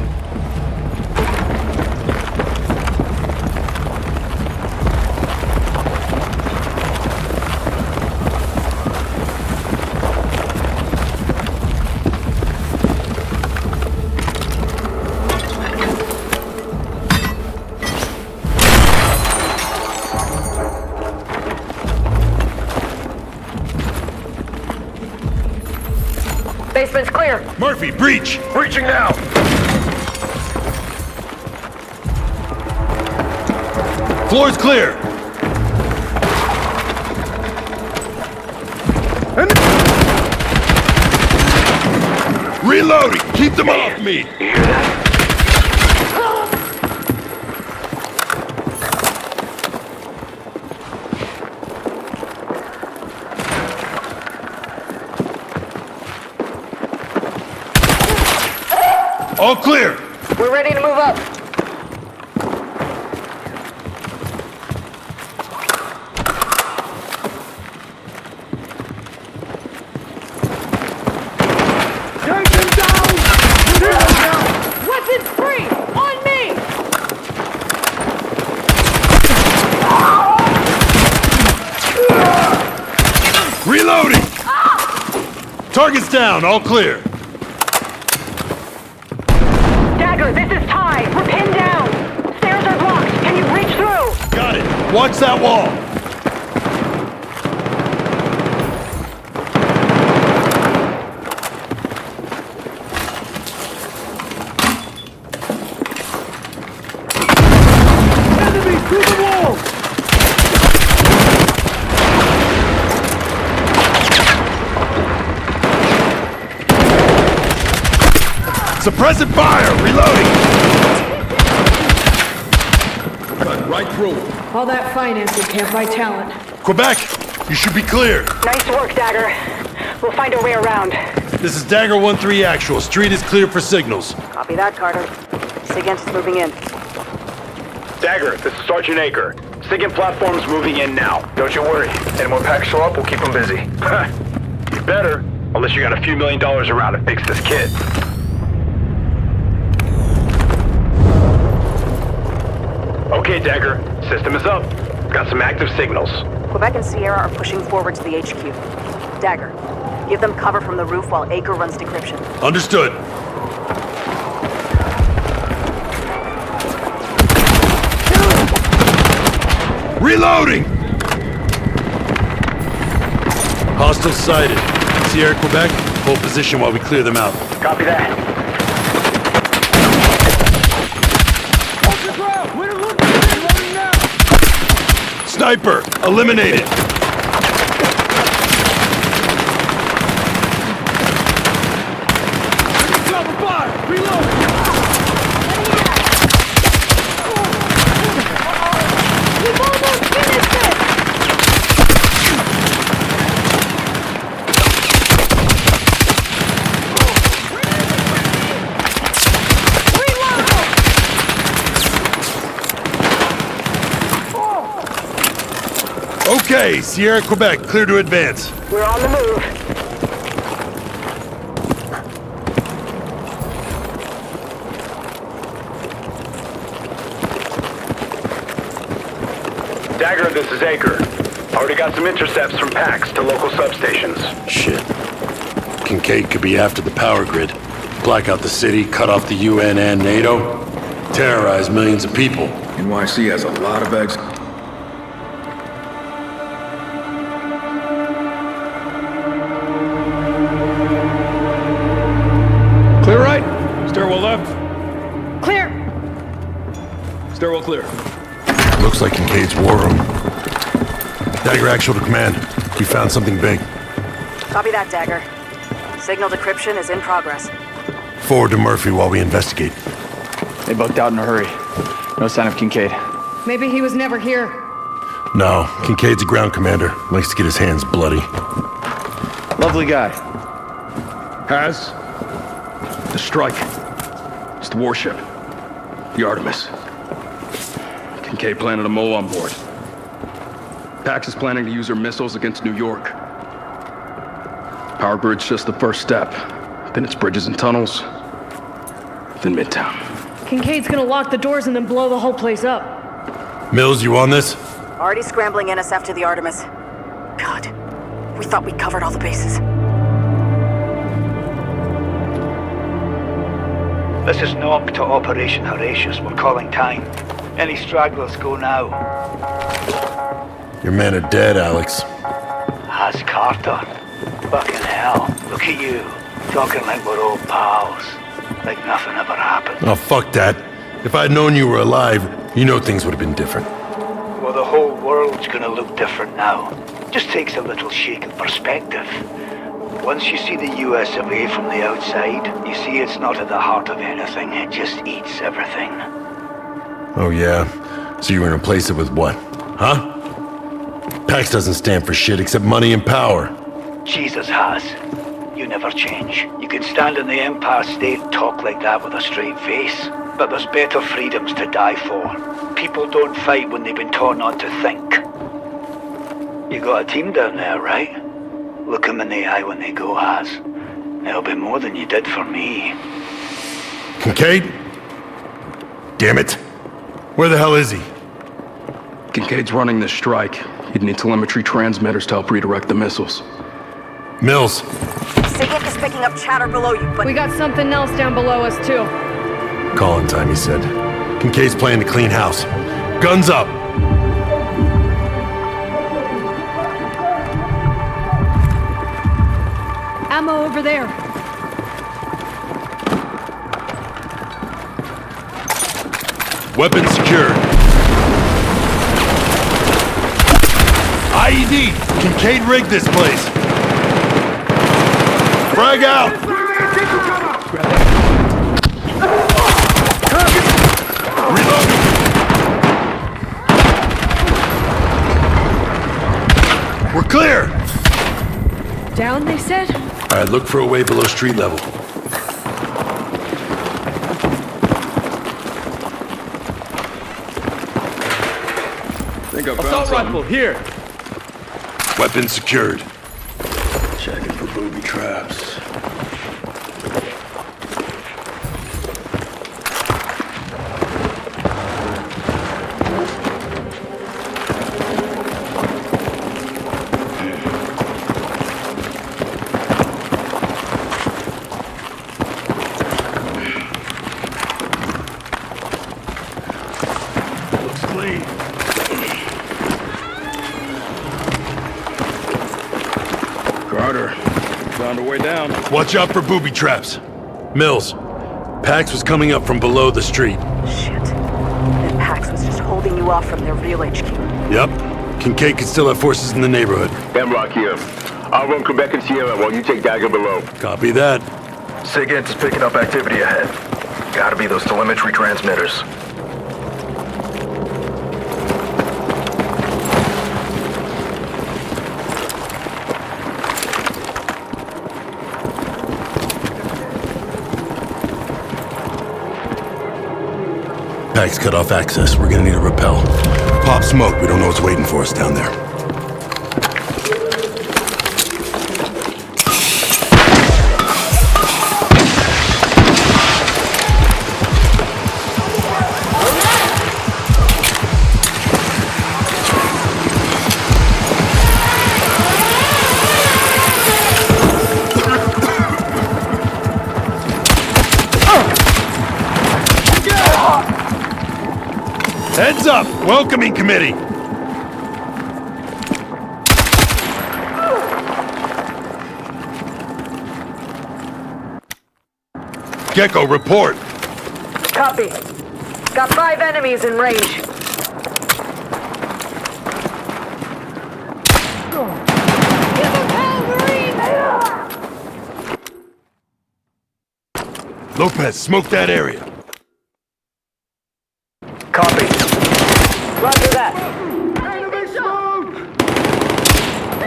Basement's clear. Murphy, breach! Breaching now. Floor's clear! Reloading! Keep them off me! You hear that? All clear! We're ready to move up. Take him down! Weapons free! On me! Reloading! Target's down, all clear. Dagger, this is Ty. We're pinned down. Stairs are blocked. Can you reach through? Got it. Watch that wall. Enemy through the wall! Suppressive fire! Reloading! Cut right through. All that financing can't buy talent. Quebec, you should be clear. Nice work, Dagger. We'll find our way around. This is Dagger 1-3 actual. Street is clear for signals. Copy that, Carter. SIGINT is moving in. Dagger, this is Sergeant Aker. SIGINT platform's moving in now. Don't you worry. And when packs show up, we'll keep them busy. You better. Unless you got a few $1 million around to fix this kid. Okay, Dagger. System is up. Got some active signals. Quebec and Sierra are pushing forward to the HQ. Dagger, give them cover from the roof while Aker runs decryption. Understood. Reloading! Hostile sighted. Sierra, Quebec, hold position while we clear them out. Copy that. Sniper, eliminated! Cover fire! Reload! We've almost finished it! Okay, Sierra, Quebec, clear to advance. We're on the move. Dagger, this is Aker. Already got some intercepts from Pax to local substations. Shit. Kincaid could be after the power grid. Black out the city, cut off the UN and NATO. Terrorize millions of people. NYC has a lot of eggs. Clear right. Stairwell left. Clear. Stairwell clear. Looks like Kincaid's war room. Dagger actual to command. We found something big. Copy that, Dagger. Signal decryption is in progress. Forward to Murphy while we investigate. They bucked out in a hurry. No sign of Kincaid. Maybe he was never here. No, Kincaid's a ground commander. Likes to get his hands bloody. Lovely guy. Has the strike. It's the warship. The Artemis. Kincaid planted a mole on board. Pax is planning to use her missiles against New York. Power grid's just the first step. Then it's bridges and tunnels. Then Midtown. Kincaid's gonna lock the doors and then blow the whole place up. Mills, you on this? Already scrambling NSF to the Artemis. God, we thought we covered all the bases. This is NOC to Operation Horatius. We're calling time. Any stragglers go now. Your men are dead, Alex. Has Carter. Fucking hell. Look at you. Talking like we're old pals. Like nothing ever happened. Oh, fuck that. If I'd known you were alive, you know things would have been different. Well, the whole world's gonna look different now. Just takes a little shake of perspective. Once you see the US away from the outside, you see it's not at the heart of anything. It just eats everything. Oh, yeah? So you're gonna replace it with what? Huh? Pax doesn't stand for shit except money and power. Jesus has. You never change. You can stand in the Empire State and talk like that with a straight face. But there's better freedoms to die for. People don't fight when they've been taught not to think. You got a team down there, right? Look them in the eye when they go, Has. It'll be more than you did for me. Kincaid? Damn it. Where the hell is he? Kincaid's running this strike. He'd need telemetry transmitters to help redirect the missiles. Mills. SIGINT is picking up chatter below you, but... We got something else down below us, too. Calling time, he said. Kincaid's playing to clean house. Guns up! Ammo over there. Weapons secured. IED! Kincaid rigged this place! Frag out! Reloading! We're clear! Down, they said? Alright, look for a way below street level. Think I found Assault something. rifle, here! Weapons secured. Checking for booby traps. Looks clean. Carter, found a way down. Watch out for booby traps. Mills, Pax was coming up from below the street. Shit. And Pax was just holding you off from their real HQ. Yep. Kincaid could still have forces in the neighborhood. Hemlock here. I'll run Quebec and Sierra while you take Dagger below. Copy that. SIGINT is picking up activity ahead. Gotta be those telemetry transmitters. Pax cut off access. We're gonna need a rappel. Pop smoke. We don't know what's waiting for us down there. Heads up! Welcoming committee! Gecko, report! Copy. Got 5 enemies in range. Give them hell, Marines! Lopez, smoke that area. Copy. Roger that. Enemy smoke!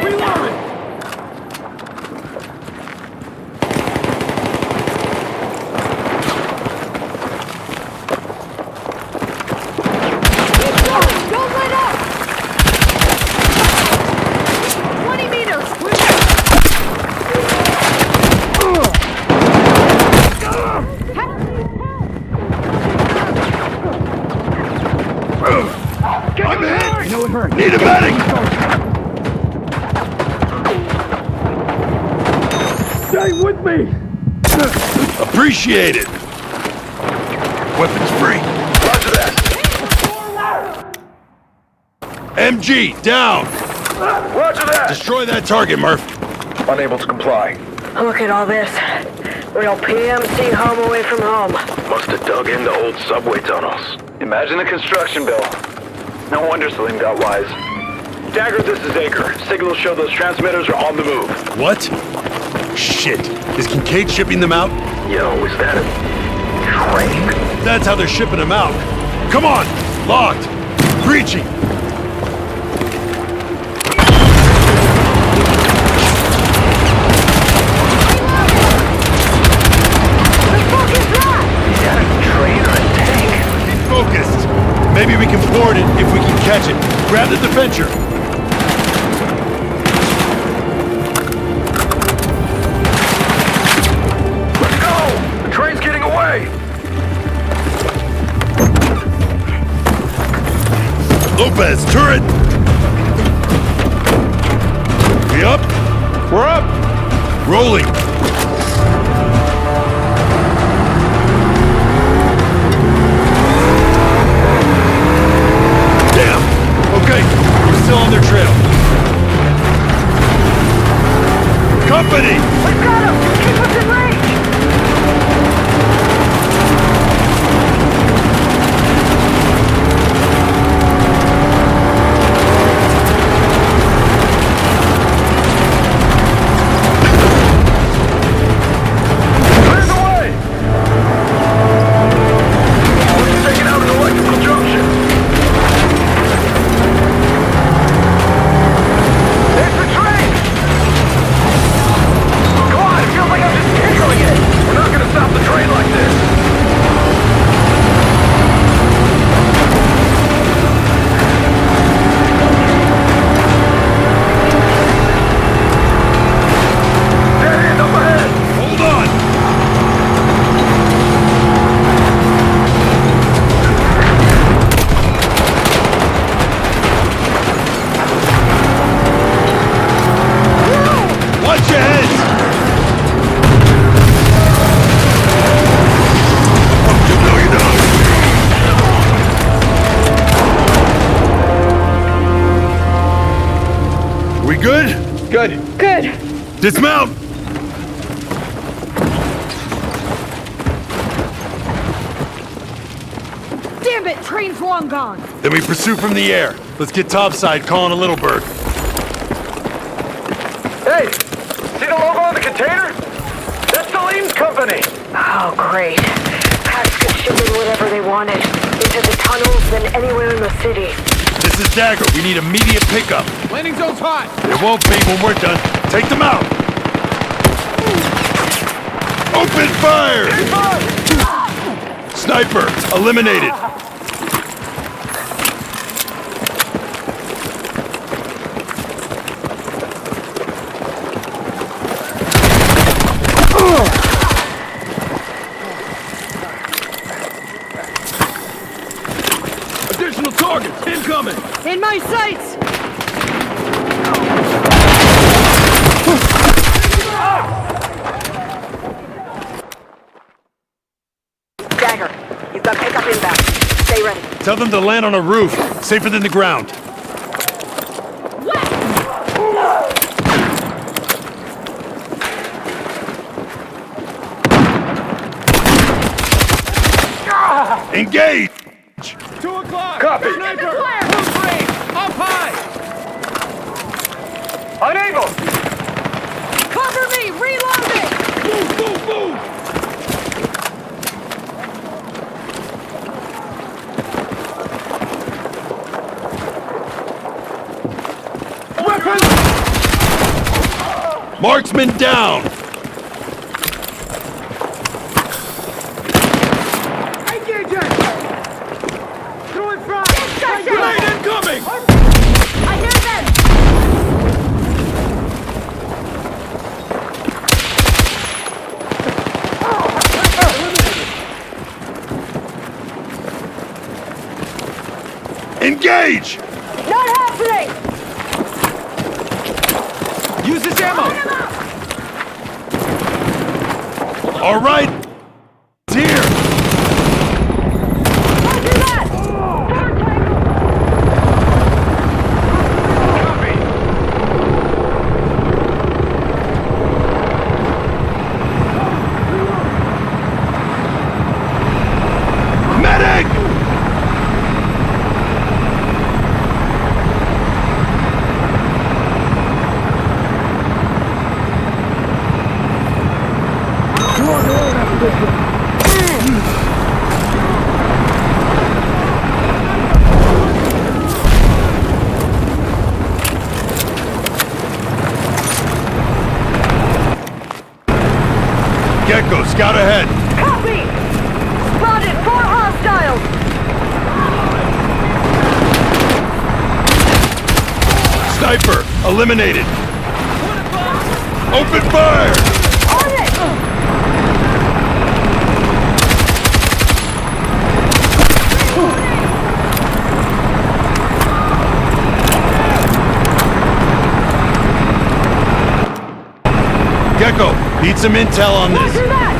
Reloading! Keep going! Don't let up! Need a medic! Stay with me! Appreciate it! Weapons free. Roger that. MG, down! Roger that! Destroy that target, Murph. Unable to comply. Look at all this. Real PMC home away from home. Must have dug into old subway tunnels. Imagine the construction bill. No wonder Salim got wise. Dagger, this is Acre. Signals show those transmitters are on the move. What? Shit. Is Kincaid shipping them out? Yo, is that a train? That's how they're shipping them out. Come on! Locked! Breaching! Focused. Maybe we can board it if we can catch it. Grab the defender. Let's go! The train's getting away! Lopez, turret! We up? We're up! Rolling. Okay, we're still on their trail. Company! We've got him! Keep us in range! Clear the way! We're taking out an electrical junction. There's the train! Come on, it feels like I'm just tickling it! We're not gonna stop the train like this! Dead end up ahead! Hold on! Watch your heads! You know you don't! We good? Good. Good. Dismount! Damn it, train's long gone. Then we pursue from the air. Let's get topside, calling a little bird. Hey! See the logo on the container? That's Salim's company! Oh, great. Pax could ship in whatever they wanted. Into the tunnels and anywhere in the city. This is Dagger. We need immediate pickup. Landing zone's hot! It won't be when we're done. Take them out! Open fire! Sniper, eliminated. Additional targets incoming! In my sights! Dagger, you've got pickup inbound. Stay ready. Tell them to land on a roof, safer than the ground. Engage! 2 o'clock! Copy. Sniper! Close range! Up high! Unable! Cover me! Reloading! Move, move, move! Weapons! Marksman down! Engaging! Through in front! Grenade Grenade incoming! I hear them! Engage! Not happening! Use this ammo! All right! It's here! Roger that! Medic! Gecko, scout ahead! Copy! Spotted 4 hostiles! Sniper, eliminated! Open fire! On it! Gecko, need some intel on this. Roger that!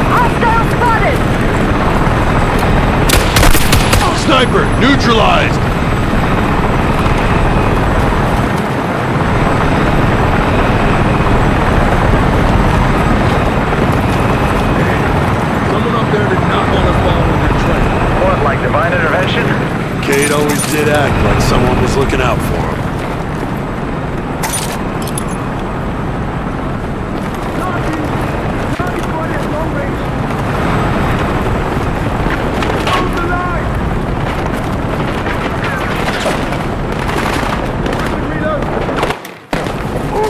Hostile spotted! Sniper, neutralized! Someone up there did not want us following their trail. What, like divine intervention? Cade always did act like someone was looking out for him.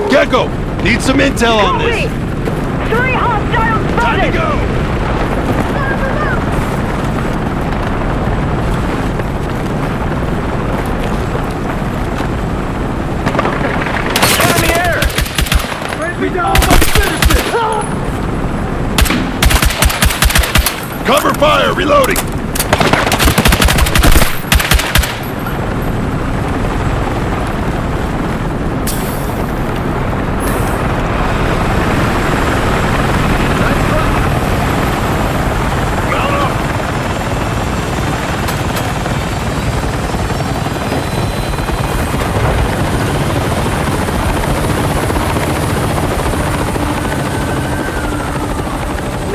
Gecko, need some intel on this. 3 hostiles spotted! Time to go! Enemy air! We down, let's finish this! Cover fire, reloading!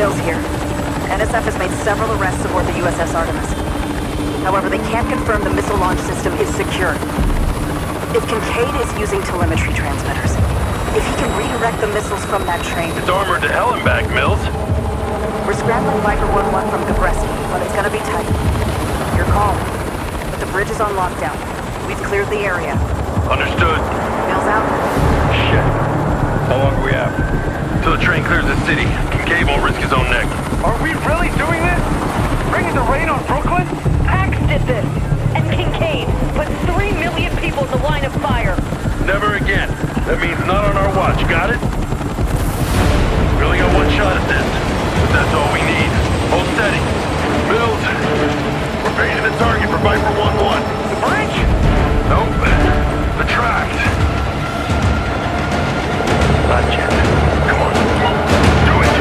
Mills here. NSF has made several arrests aboard the USS Artemis. However, they can't confirm the missile launch system is secure. If Kincaid is using telemetry transmitters, if he can redirect the missiles from that train... It's armored to hell and back, Mills. We're scrambling Viper 1-1 from Gabreski, but it's gonna be tight. Your call. But the bridge is on lockdown. We've cleared the area. Understood. Mills out. Shit. How long do we have? Till the train clears the city. Kincaid won't risk his own neck. Are we really doing this? Bringing the rain on Brooklyn? Pax did this! And Kincaid put 3 million people in the line of fire! Never again. That means not on our watch, got it? We only got one shot at this, but that's all we need. Hold steady. Mills, we're paging the target for Viper 1-1. The bridge? Nope. The tracks. Not yet. Come on. Do it.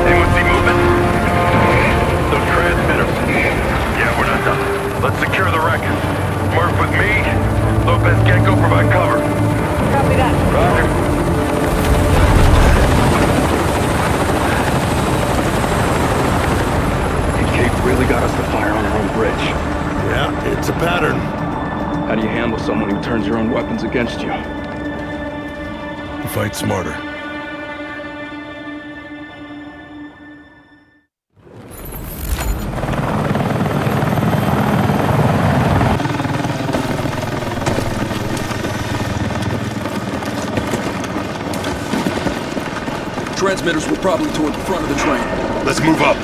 Anyone see movement? Those transmitters. Yeah, we're not done. Let's secure the wreck. Murph with me. Lopez Gecko provide cover. Copy that. Roger. Really got us to fire on our own bridge. Yeah, it's a pattern. How do you handle someone who turns your own weapons against you? You fight smarter. Transmitters were probably toward the front of the train. Let's move up.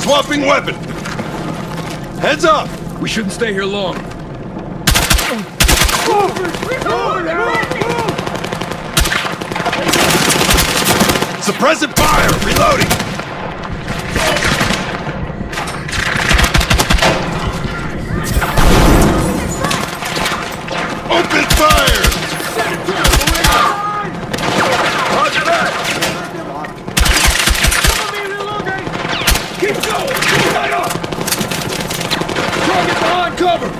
Swapping weapon! Heads up! We shouldn't stay here long. Suppressing fire! Reloading! Open fire! Roger that! Keep going! Keep right up! Target behind cover!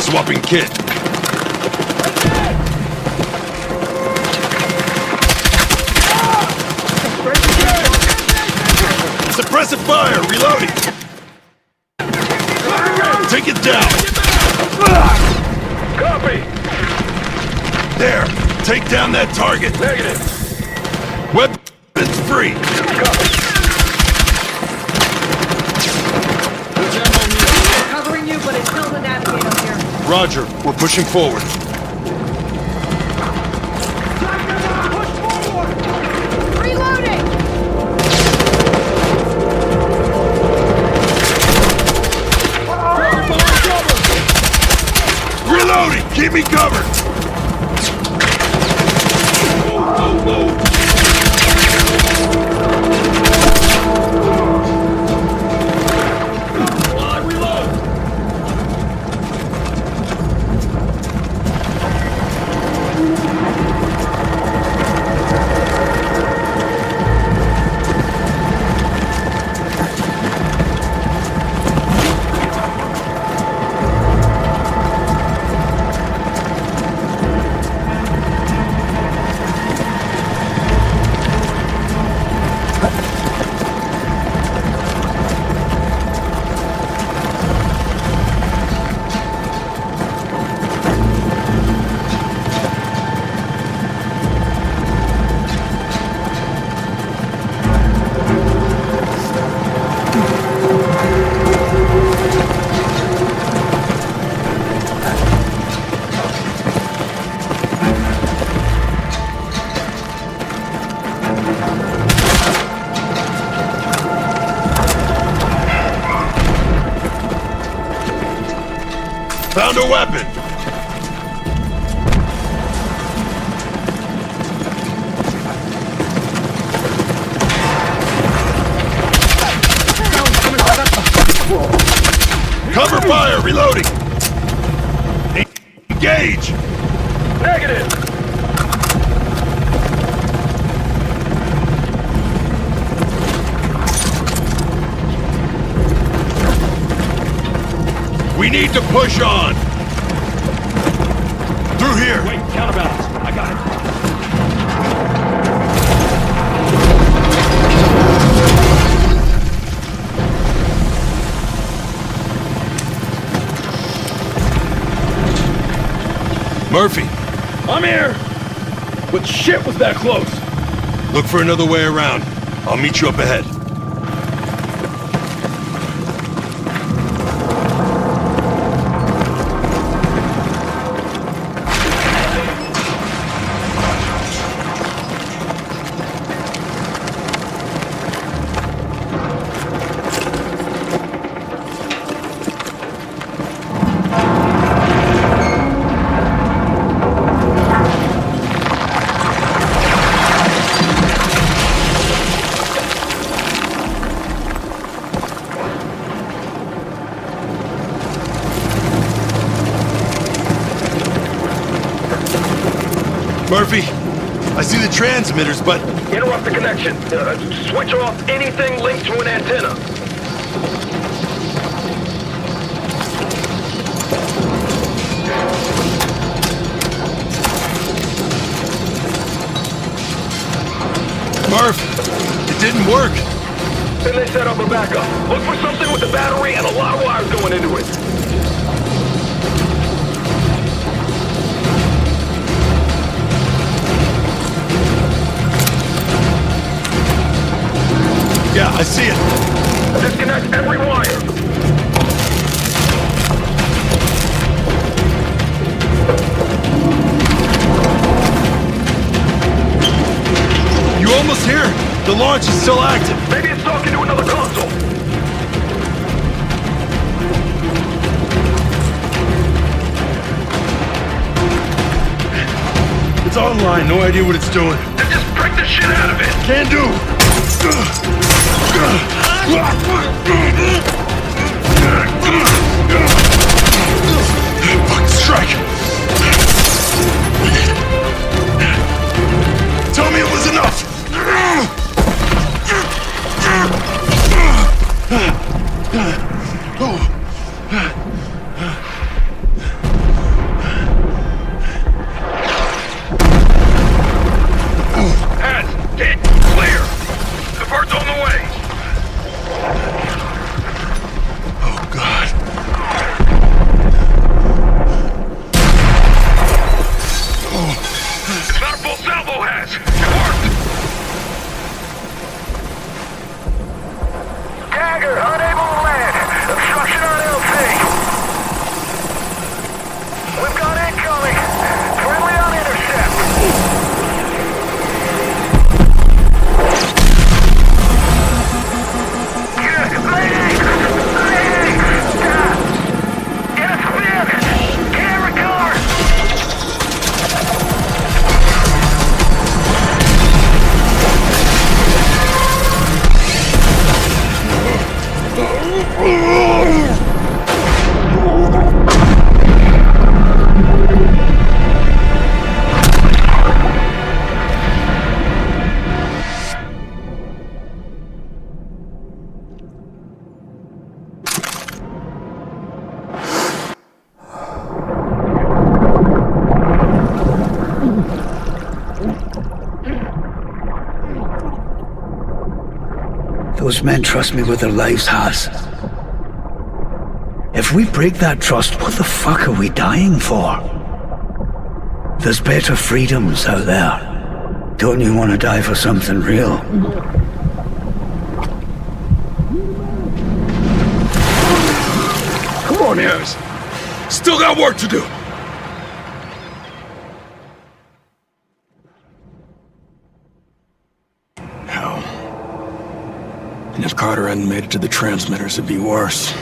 Swapping kit. Suppressive fire! Reloading! Take it down! Copy! There! Take down that target! Negative! Weapons free! Covering you, but it's still the navigator here. Roger, we're pushing forward. Reloading! Reloading! Keep me covered! Found a weapon! Cover fire! Reloading! Engage! Negative! We need to push on! Through here! Wait, counterbalance. I got it. Murphy! I'm here! But shit was that close! Look for another way around. I'll meet you up ahead. Murphy, I see the transmitters, but... Interrupt the connection. Switch off anything linked to an antenna. Murph, it didn't work. Then they set up a backup. Look for something with a battery and a lot of wires going into it. Yeah, I see it. Disconnect every wire. You almost here? The launch is still active. Maybe it's talking to another console. It's online, no idea what it's doing. Then just break the shit out of it. Can do. Fuck, strike. Tell me it was enough. Heads, hit, clear. The bird's on the way. Oh, God. It's not a full salvo, Has. It worked. Dagger, unable to land. Obstruction on LC. We've got incoming. Friendly on intercept. Those men trust me with their lives, Has. If we break that trust, what the fuck are we dying for? There's better freedoms out there. Don't you want to die for something real? Come on, Harris. Still got work to do. Hell. And if Carter hadn't made it to the transmitters, it'd be worse.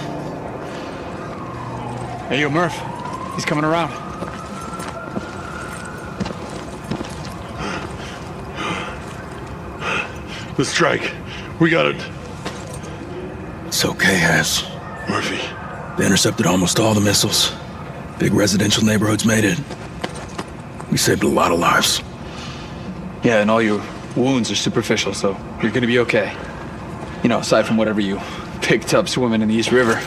Hey, yo, Murph. He's coming around. The strike. We got it. It's okay, Has. Murphy. They intercepted almost all the missiles. Big residential neighborhoods made it. We saved a lot of lives. Yeah, and all your wounds are superficial, so you're gonna be okay. You know, aside from whatever you picked up swimming in the East River.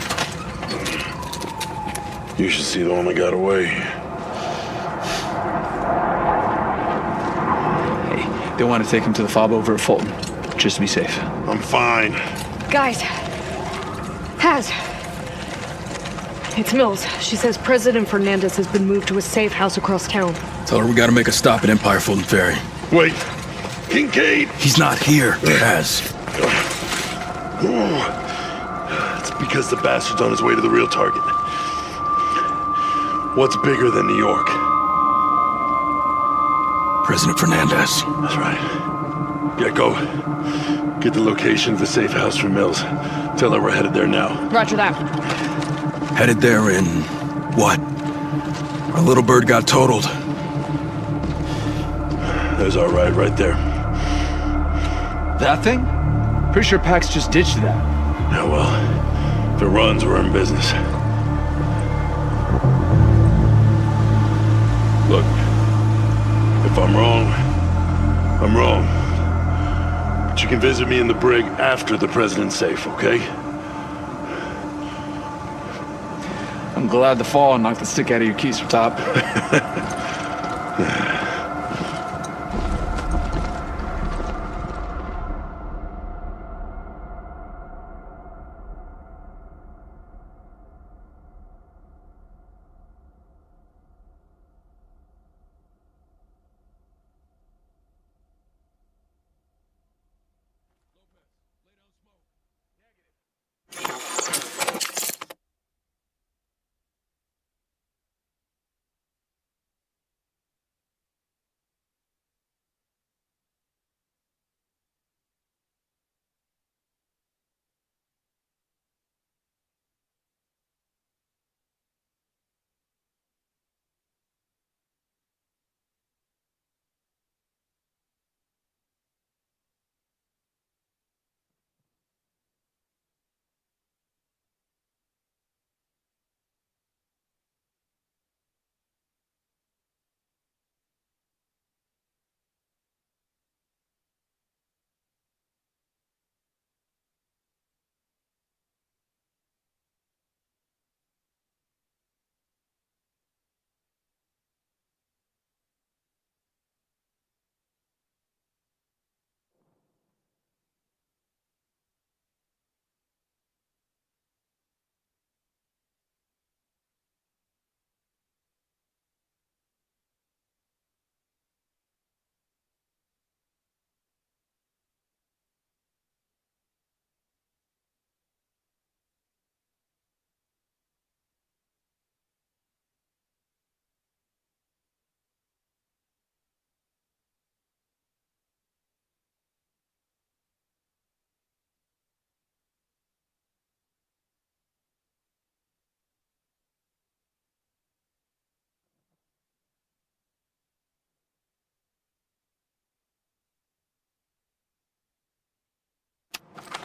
You should see the one that got away. Hey, they want to take him to the fob over at Fulton, just to be safe. I'm fine. Guys. Has. It's Mills. She says President Fernandez has been moved to a safe house across town. Tell her we gotta make a stop at Empire Fulton Ferry. Wait. Kincaid! He's not here, Has. It's because the bastard's on his way to the real target. What's bigger than New York? President Fernandez. That's right. Yeah, go. Get the location of the safe house from Mills. Tell her we're headed there now. Roger that. Headed there in... what? Our little bird got totaled. There's our ride right there. That thing? Pretty sure Pax just ditched that. Yeah, well, if it runs, we're in business. Look, if I'm wrong, I'm wrong. But you can visit me in the brig after the president's safe, okay? I'm glad the fall knocked the stick out of your keister top.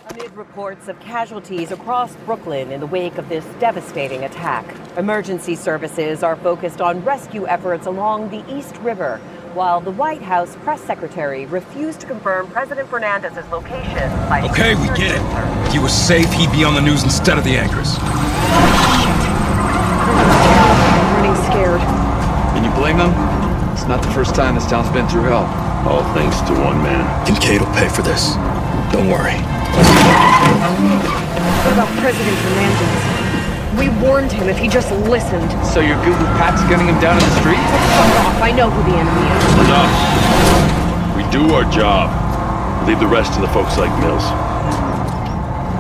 Amid reports of casualties across Brooklyn in the wake of this devastating attack, emergency services are focused on rescue efforts along the East River, while the White House press secretary refused to confirm President Fernandez's location. Okay, we get it. If he was safe, he'd be on the news instead of the anchors. I'm running scared. Can you blame them? It's not the first time this town's been through hell. All thanks to one man. Kincaid will pay for this. Don't worry. What about President Fernandez? We warned him if he just listened. So you're good with Pax gunning him down in the street? Fuck off, I know who the enemy is. Enough. We do our job. Leave the rest to the folks like Mills.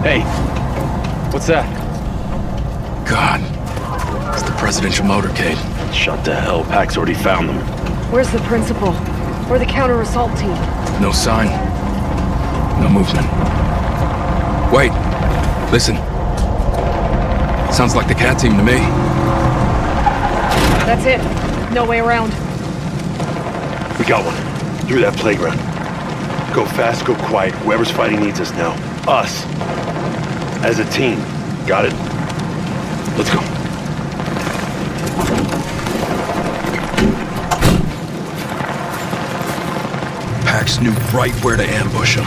Hey, what's that? God, it's the presidential motorcade. Shut the hell. Pax already found them. Where's the principal? Or the counter-assault team? No sign. No movement. Wait. Listen. Sounds like the cat team to me. That's it. No way around. We got one. Through that playground. Go fast, go quiet. Whoever's fighting needs us now. Us. As a team. Got it? Let's go. Pax knew right where to ambush him.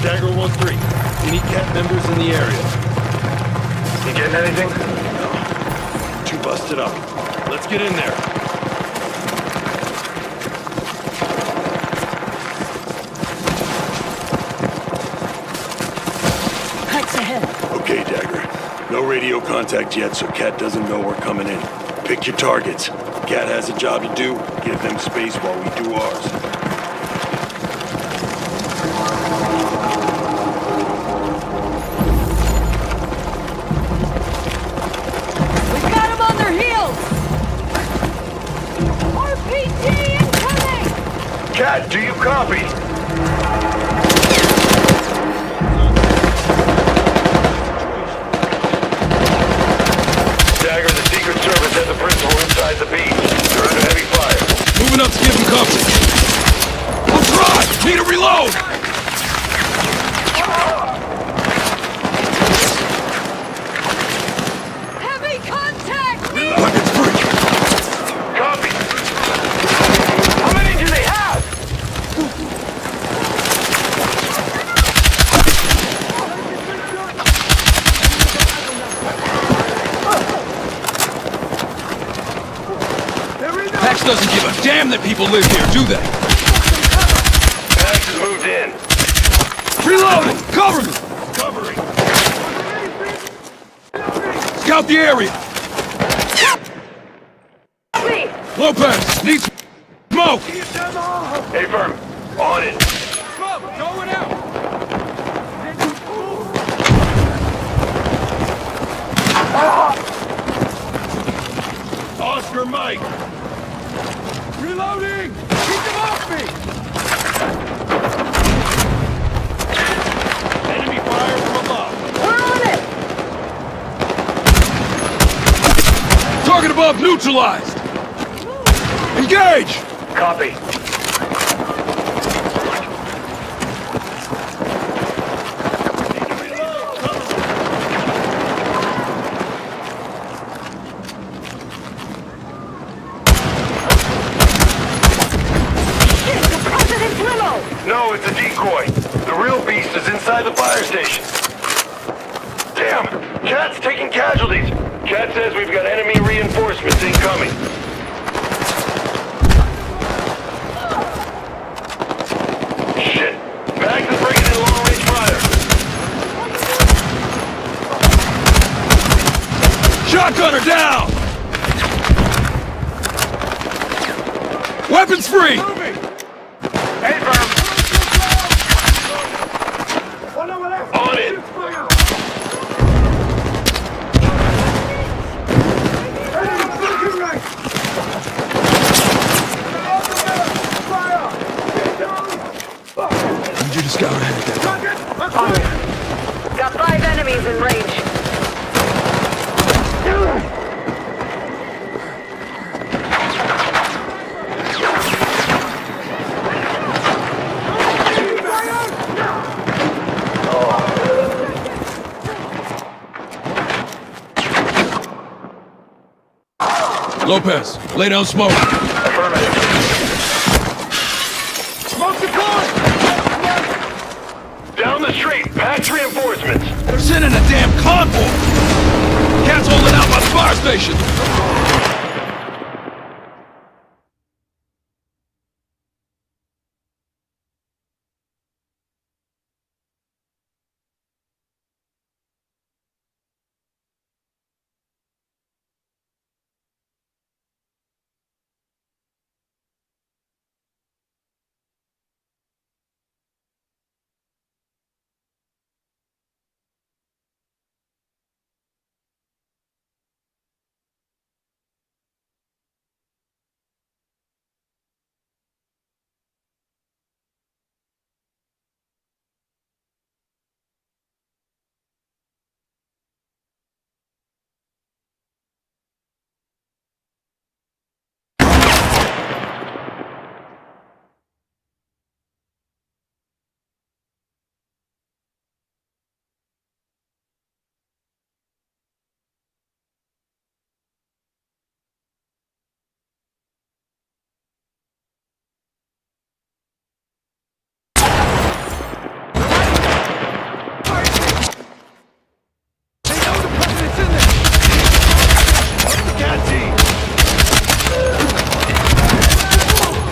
Dagger 1-3. We need cat members in the area. You getting anything? No. Too busted up. Let's get in there. Pax ahead. Okay, Dagger. No radio contact yet, so Cat doesn't know we're coming in. Pick your targets. Cat has a job to do. Give them space while we do ours. We've got them on their heels! RPG incoming! Cat, do you copy? Dagger, the Secret Service has the principal inside the beach. They're under heavy fire. Moving up to give him cover. I'll try! Need to reload! Heavy contact! Weapons free! Copy. How many do they have? damn that people live here, do they? Pax has moved in. Reloading! Cover me! Covering. Scout the area! Lopez, needs smoke! Hey, firm. On it. Smoke, going out! Oscar Mike. Reloading! Keep them off me! Enemy fire from above. We're on it! Target above neutralized! Engage! Copy. No, it's a decoy. The real beast is inside the fire station. Damn! Cat's taking casualties. Cat says we've got enemy reinforcements incoming. Shit! Pax is bringing in long-range fire. Shotgunner down! Weapons free! Hey, firm. On it! Need you to scout ahead at that. Got 5 enemies in range. Lopez, lay down smoke. Affirmative. Smoke the car! Down the street, Pax reinforcements. They're sending a damn convoy! Cat's holding out by the fire station!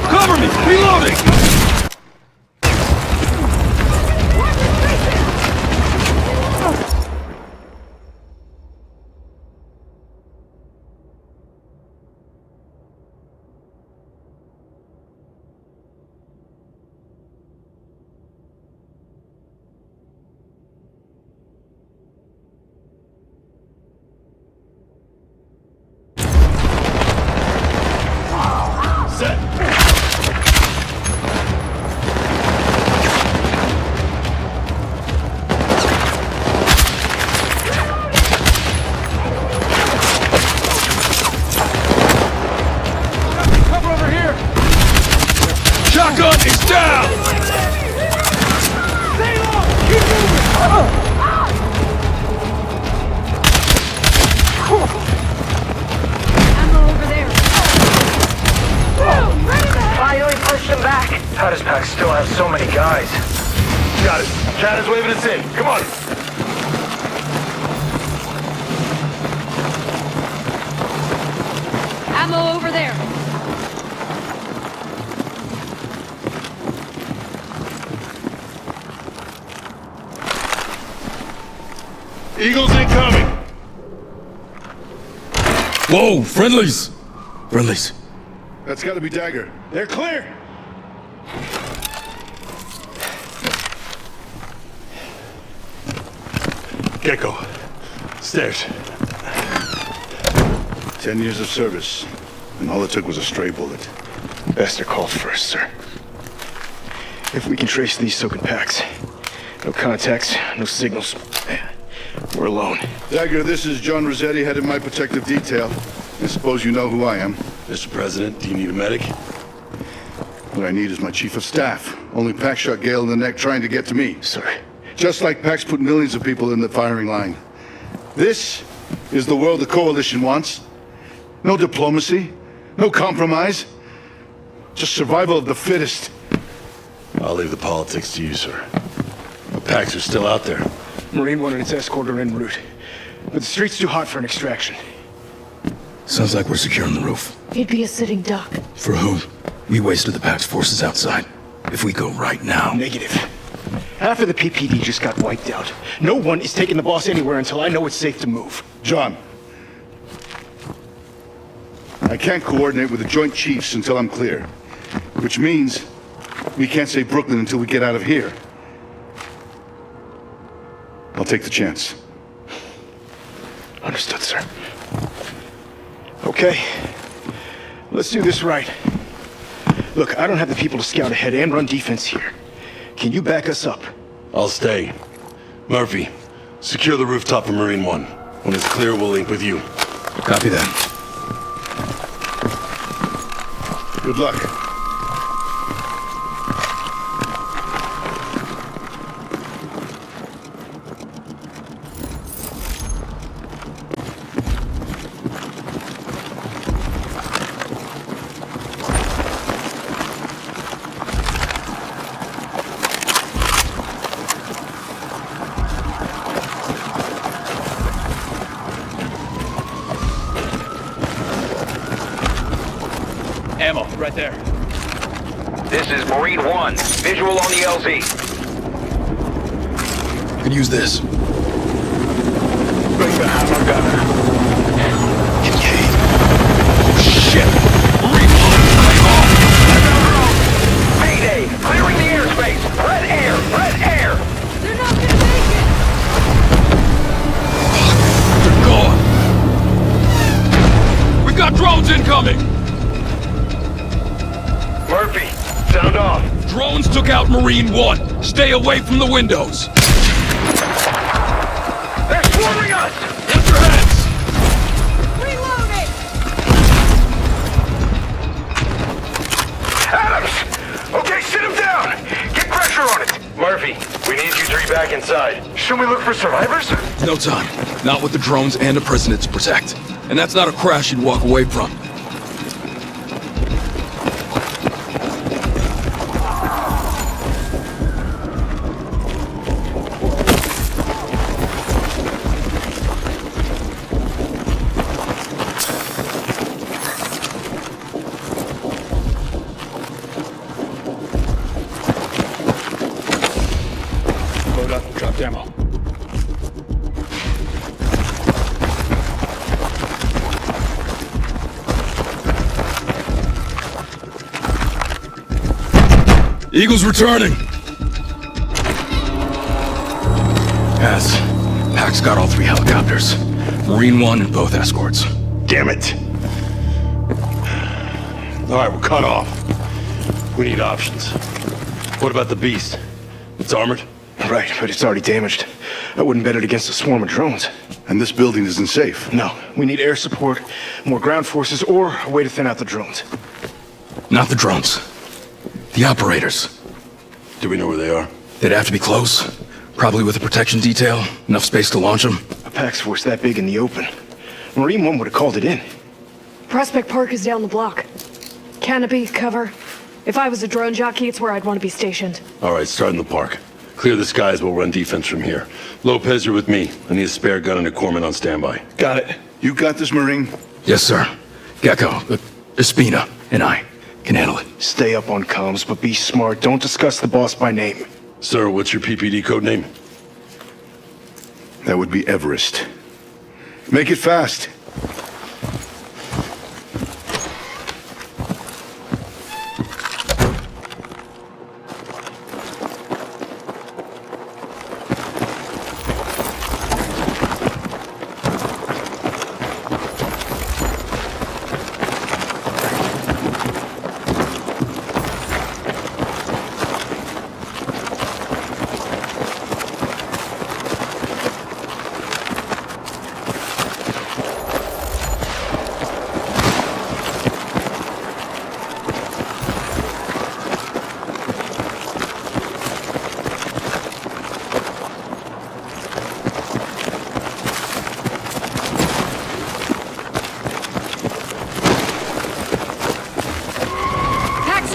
Cover me! Reloading! Shotgun is down! Stay low! Keep moving! Ammo over there. Finally pushed him back. How does Pax still have so many guys? Got it. Cat is waving us in. Come on. Ammo over there. Eagles incoming! Whoa, friendlies! Friendlies. That's gotta be Dagger. They're clear! Gecko. Stairs. 10 years of service, and all it took was a stray bullet. Bester called first, sir. If we can trace these token packs, no contacts, no signals, we're alone. Dagger, this is John Rossetti, head of my protective detail. I suppose you know who I am. Mr. President, do you need a medic? What I need is my chief of staff. Only Pax shot Gale in the neck trying to get to me. Sorry. Just like Pax put millions of people in the firing line. This is the world the Coalition wants. No diplomacy, no compromise. Just survival of the fittest. I'll leave the politics to you, sir. The Pax are still out there. Marine 1 and its escort are en route. But the street's too hot for an extraction. Sounds like we're securing the roof. He'd be a sitting duck. For who? We wasted the Pax forces outside. If we go right now... Negative. Half of the PPD just got wiped out. No one is taking the boss anywhere until I know it's safe to move. John. I can't coordinate with the Joint Chiefs until I'm clear. Which means we can't save Brooklyn until we get out of here. I'll take the chance. Understood, sir. Okay. Let's do this right. Look, I don't have the people to scout ahead and run defense here. Can you back us up? I'll stay. Murphy, secure the rooftop of Marine 1. When it's clear, we'll link with you. Copy that. Good luck. Ammo, right there. This is Marine 1. Visual on the LZ. Could use this. Bring the hammer gunner. Kincaid. Oh, shit! Marine 1, Mayday! Clearing the airspace! Red air! Red air! They're not gonna make it! they're gone! We've got drones incoming! Murphy, sound off. Drones took out Marine 1. Stay away from the windows. They're swarming us! Put your hands! Reloading! Adams! Okay, sit him down! Get pressure on it! Murphy, we need you three back inside. Should we look for survivors? No time. Not with the drones and a president to protect. And that's not a crash you'd walk away from. Load up, drop ammo. Eagle's returning! Pass. Pax got all 3 helicopters. Marine 1 and both escorts. Damn it! Alright, we're cut off. We need options. What about the Beast? It's armored? Right, but it's already damaged. I wouldn't bet it against a swarm of drones. And this building isn't safe. No, we need air support, more ground forces, or a way to thin out the drones. Not the drones. The operators. Do we know where they are? They'd have to be close. Probably with a protection detail. Enough space to launch them. A Pax force that big in the open. Marine 1 would have called it in. Prospect Park is down the block. Canopy, cover. If I was a drone jockey, it's where I'd want to be stationed. Alright, start in the park. Clear the skies, we'll run defense from here. Lopez, you're with me. I need a spare gun and a corpsman on standby. Got it. You got this, Marine? Yes, sir. Gecko, Espina, and I can handle it. Stay up on comms, but be smart. Don't discuss the boss by name. Sir, what's your PPD code name? That would be Everest. Make it fast.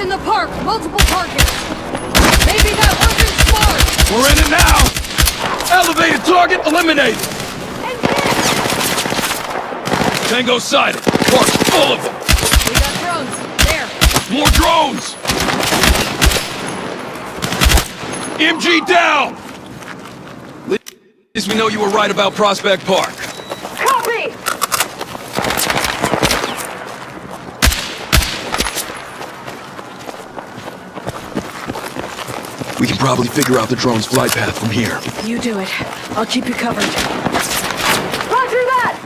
In the park, multiple targets. Maybe that wasn't smart. We're in it now. Elevated target eliminated. Tango sighted. Park full of them. We got drones. There. More drones. MG down. At least we know you were right about Prospect Park. Copy. We can probably figure out the drone's flight path from here. You do it. I'll keep you covered. Roger that!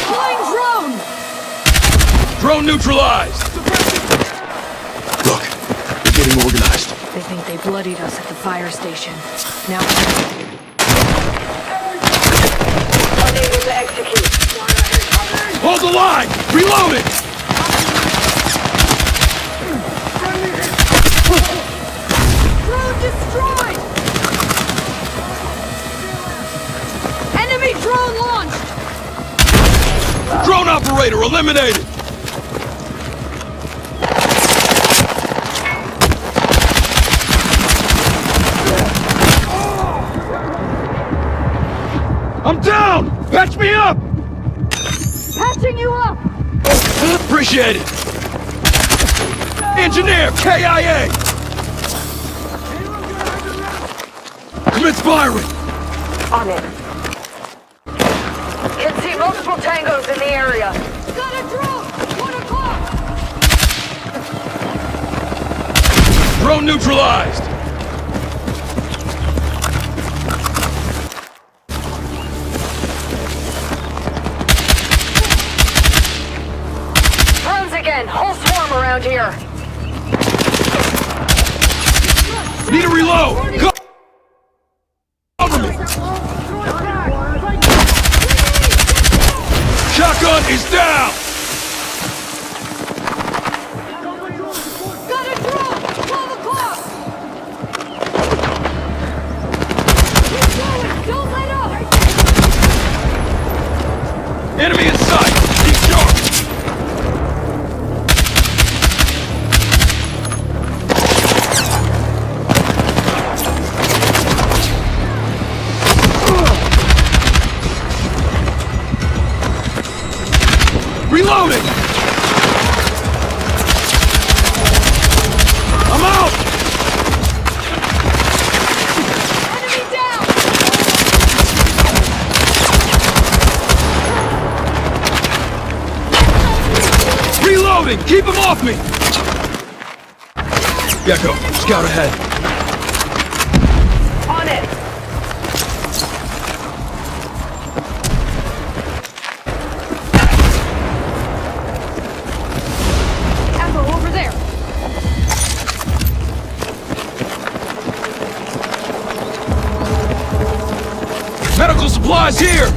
Flying drone! Drone neutralized! Look, they're getting organized. They think they bloodied us at the fire station. Now... Unable to execute. Hold the line! Reload it! Drone destroyed! Enemy drone launched! Drone operator eliminated! I'm down! Patch me up! Patching you up! Appreciate it! Engineer, KIA! Commence firing! On it. Can see multiple tangos in the area. Got a drone! 1 o'clock! Drone neutralized! Drones again. Whole swarm around here. Need a reload! Cover me! Shotgun is down! Got a drone! 12 o'clock! Keep going! Don't let up! Enemy in sight! Keep sharp! Reloading! I'm out! Enemy down! Reloading! Keep him off me! Gecko, scout ahead. On it. Echo, over there! Medical supplies here!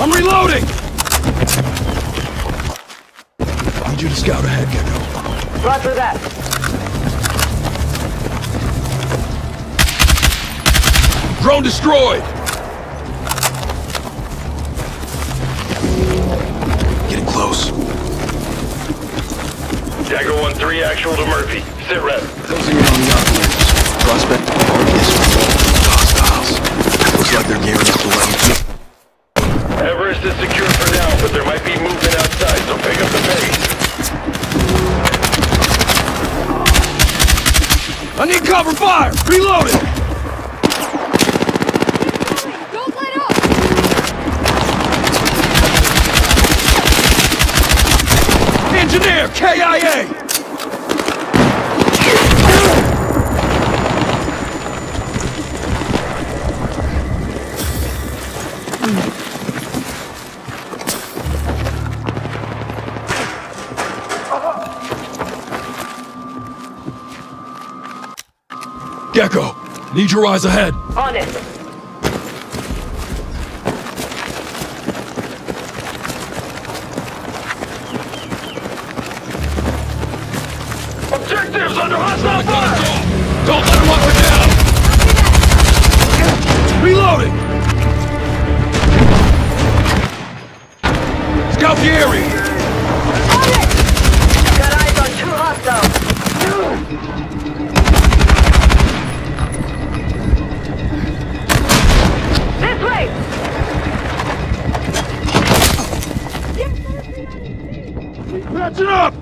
I'm reloading! I need you to scout ahead, Gecko. Roger that. Drone destroyed! Getting close. Dagger 1-3, actual to Murphy. Sit rep. Closing in on the operators. Prospect Park is full of hostiles. Looks like they're gearing up to round 2. I need cover fire! Reloading! Don't let up! Engineer, KIA! Gecko, need your eyes ahead. On it. Objectives under hostile fire! Don't let him up or down! Reloading! Scout the area! On it! Got eyes on 2 hostiles. This way! Patch it up!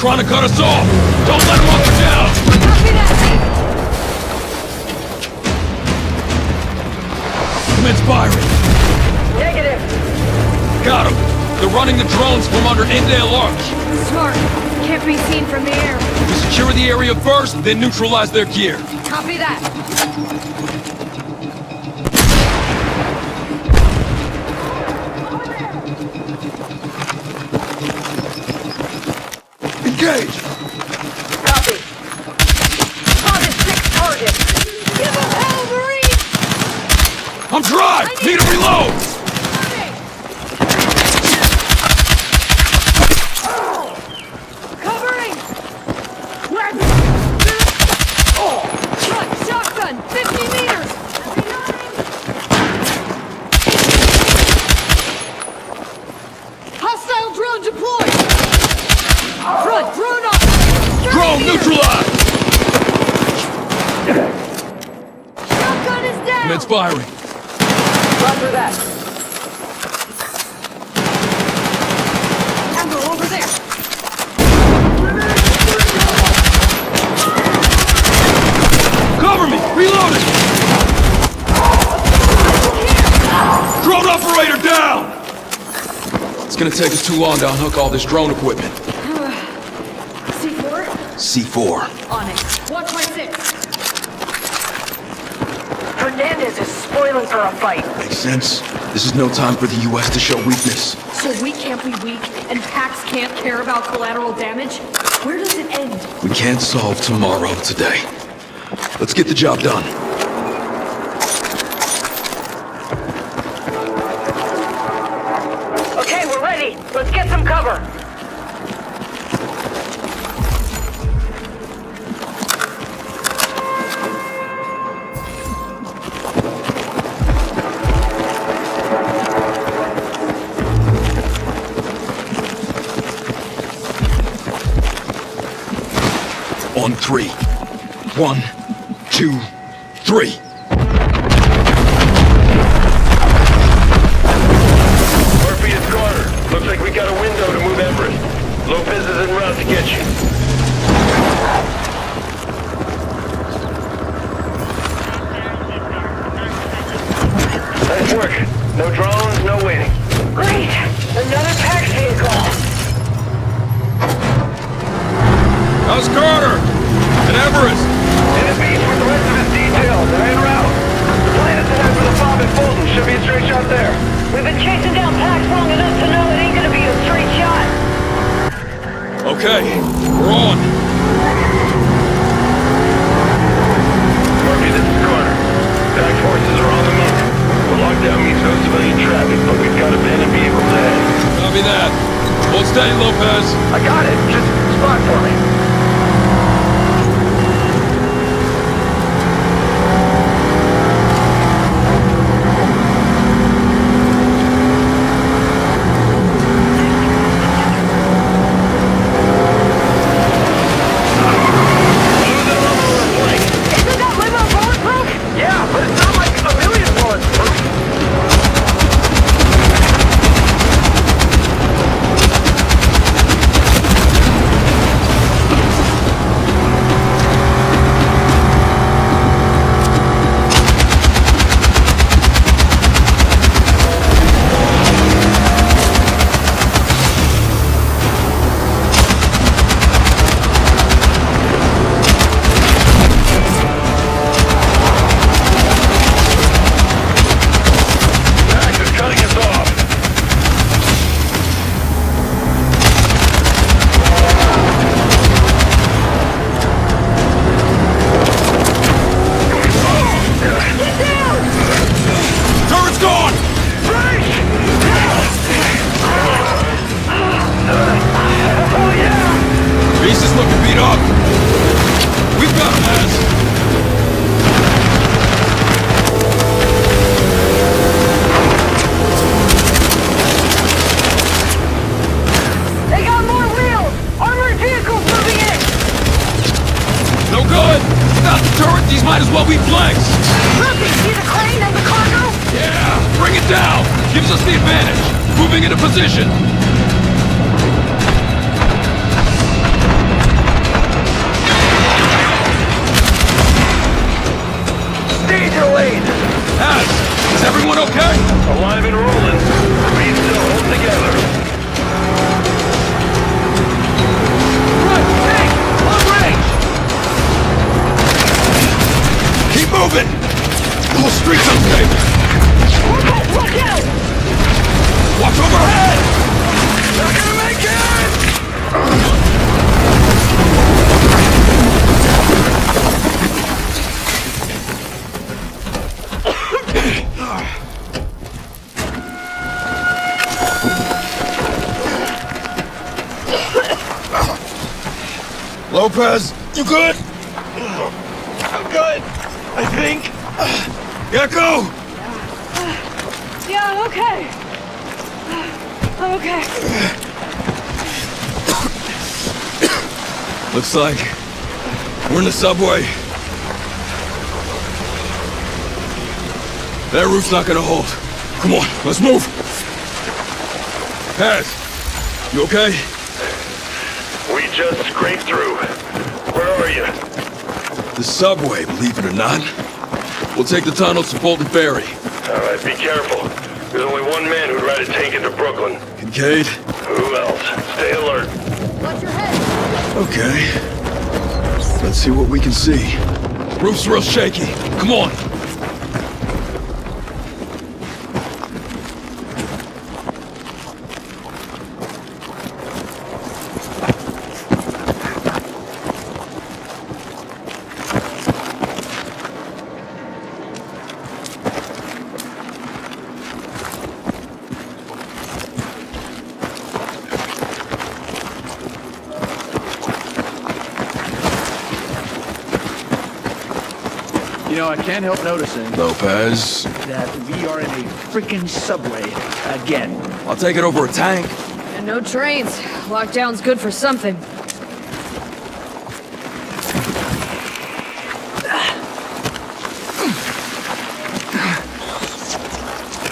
Trying to cut us off! Don't let him up or down! Commence firing! Negative! Got him! They're running the drones from under Indale Arch! Smart. Can't be seen from the air. We secure the area first, then neutralize their gear. Copy that. Engage! Copy. Spotted 6 targets. Give him hell, Marine! I'm dry! Need to reload! Covering! Shot, shotgun, 50 meters! Hostile drone deployed! Front, drone up! Drone neutralized! Shotgun is down! Commence firing. Roger that. Ammo over there! Cover me! Reloading! Drone operator down! It's gonna take us too long to unhook all this drone equipment. C4? C4. On it. Watch my 6. Hernandez is spoiling for a fight. Makes sense. This is no time for the U.S. to show weakness. So we can't be weak, and Pax can't care about collateral damage? Where does it end? We can't solve tomorrow today. Let's get the job done. Okay, we're ready. Let's get some cover. On 3. 1, 2, 3. Murphy, it's Carter. Looks like we got a window to move Everest. Lopez is en route to get you. Nice work. No drones, no waiting. Great! Another Pax vehicle! How's Carter? And Everest? In the beach with the rest of his details. They're en route. The plan is to head for the fob at Fulton. Should be a straight shot there. We've been chasing down Pax long enough to know it ain't gonna be a straight shot. Okay, we're on. Murphy, this is Carter. Pax forces are on the move. The lockdown means no civilian traffic, but we've got abandoned vehicles ahead. Copy that. Hold steady, Lopez. I got it. Just spot for me. flanks! Look, see the crane and the cargo? Yeah! Bring it down! Gives us the advantage! Moving into position! Stay your lane! Is everyone okay? Alive and rolling. We still hold together. Right, tank! On range! Keep moving! The whole street's unstable! Look out! Watch overhead! Not gonna make it! Lopez, you good? I'm good, I think. Yeah, go! Yeah, I'm okay. I'm okay. Looks like we're in the subway. That roof's not gonna hold. Come on, let's move. Paz, you okay? We just scraped through. Where are you? The subway, believe it or not. We'll take the tunnels to Fulton Ferry. All right, be careful. There's only one man who'd ride a tank into Brooklyn. Kincaid? Who else? Stay alert. Watch your head. Okay. Let's see what we can see. Roof's real shaky. Come on. You know, I can't help noticing Lopez. that we are in a freaking subway again. I'll take it over a tank. And no trains. Lockdown's good for something.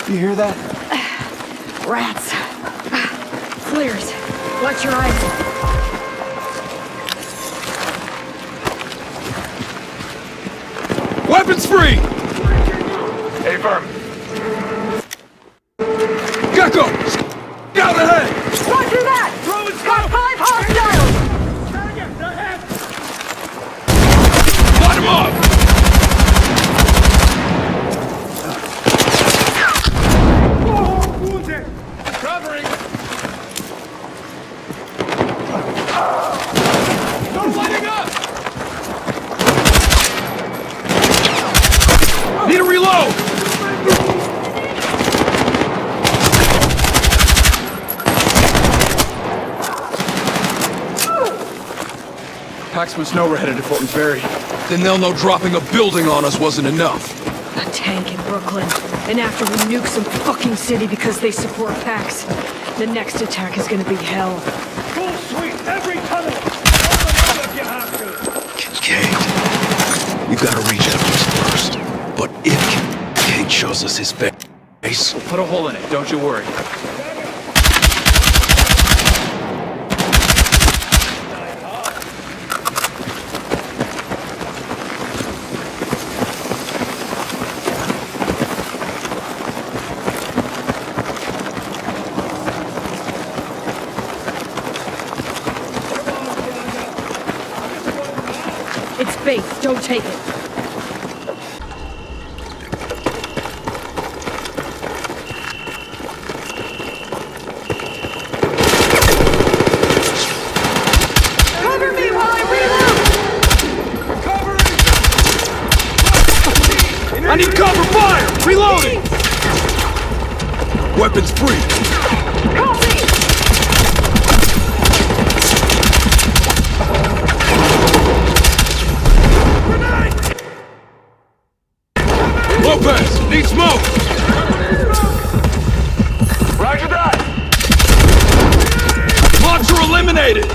You hear that? Rats. Flares. Watch your eyes. Weapons free! Hey, firm. Gecko! Scout ahead! Roger that! Got 5 hostiles! Light him up! Covering! No lighting up! Need a reload! Pax must know we're headed to Fulton Ferry. Then they'll know dropping a building on us wasn't enough. A tank in Brooklyn. And after we nuke some fucking city because they support Pax, the next attack is gonna be hell. Full sweep! Every tunnel! All the if you have to! Kincaid, we've got to reach Evans first. But if Kincaid shows us his face... We'll put a hole in it, don't you worry. It's bait. Don't take it. Cover me while I reload! I need cover fire! Reloading! Weapons free! Copy! Lopez, need smoke! Roger that! Launcher eliminated!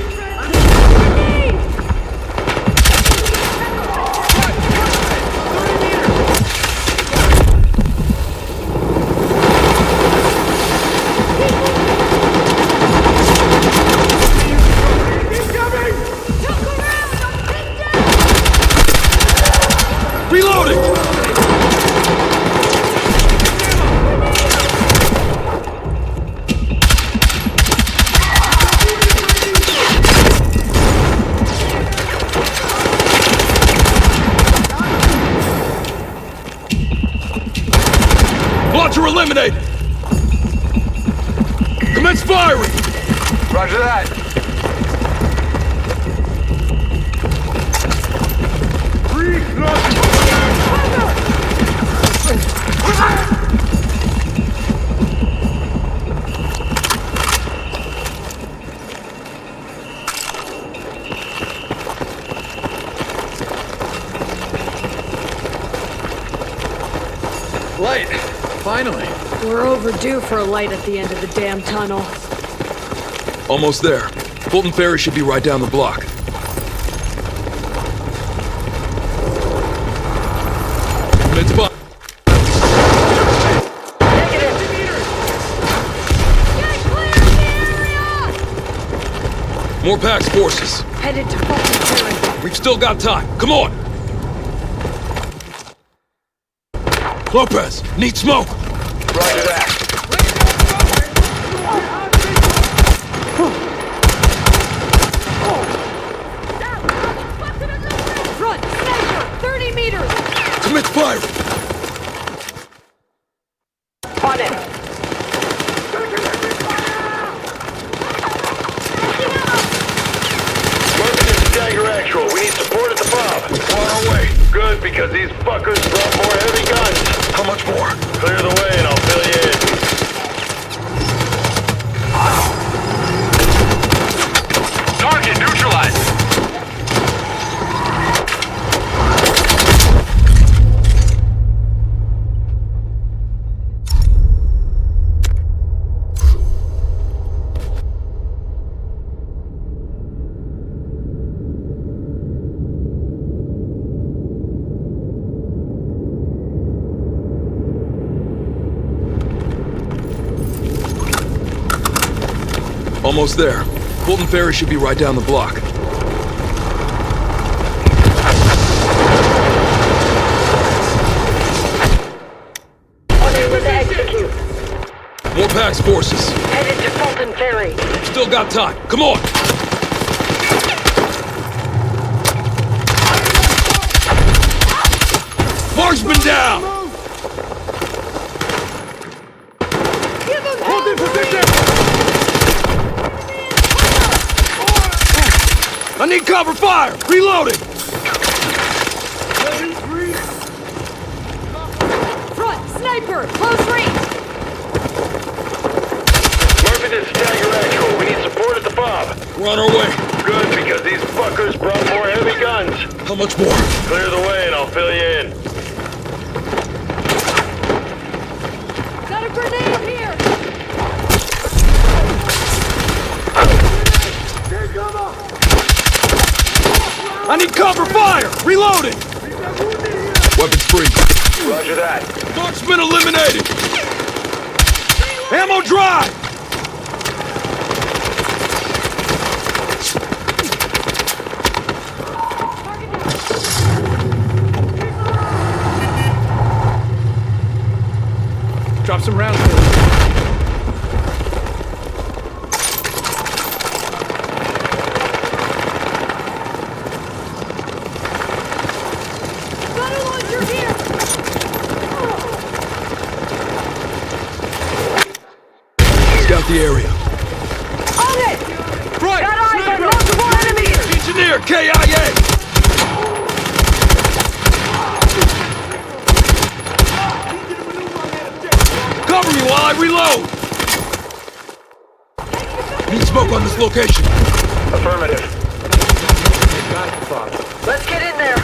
Launcher eliminated! Commence firing! Roger that. Light! Finally! We're overdue for a light at the end of the damn tunnel. Almost there. Fulton Ferry should be right down the block. It's by. More Pax forces. Headed to Fulton Ferry. We've still got time. Come on! Lopez, need smoke! Roger that. Front, sniper! 30 meters! Commit fire! On it. Moving to Stagger Actual. We need support at the fob. We're on our way. Good, because these fuckers brought more heavy guns. How much more? Clear the way and I'll fill you in. Target neutralized. Almost there. Fulton Ferry should be right down the block. Unable to execute. More Pax forces. Headed to Fulton Ferry. Still got time. Come on! Marksman down! Give him hold in position! I need cover fire! Reloading! Front, sniper! Close range! Murphy to Stagger Actual. We need support at the fob. We're on our way. Good, because these fuckers brought more heavy guns. How much more? Clear the way and I'll fill you in. Got a grenade here! I need cover fire! Reloading! Weapons free. Roger that. Marksman eliminated! Ammo dry! Drop some rounds. Scout the area. On it! Right! Got eyes on multiple enemies! Engineer, KIA! Cover me while I reload! Need smoke on this location. Affirmative. Let's get in there!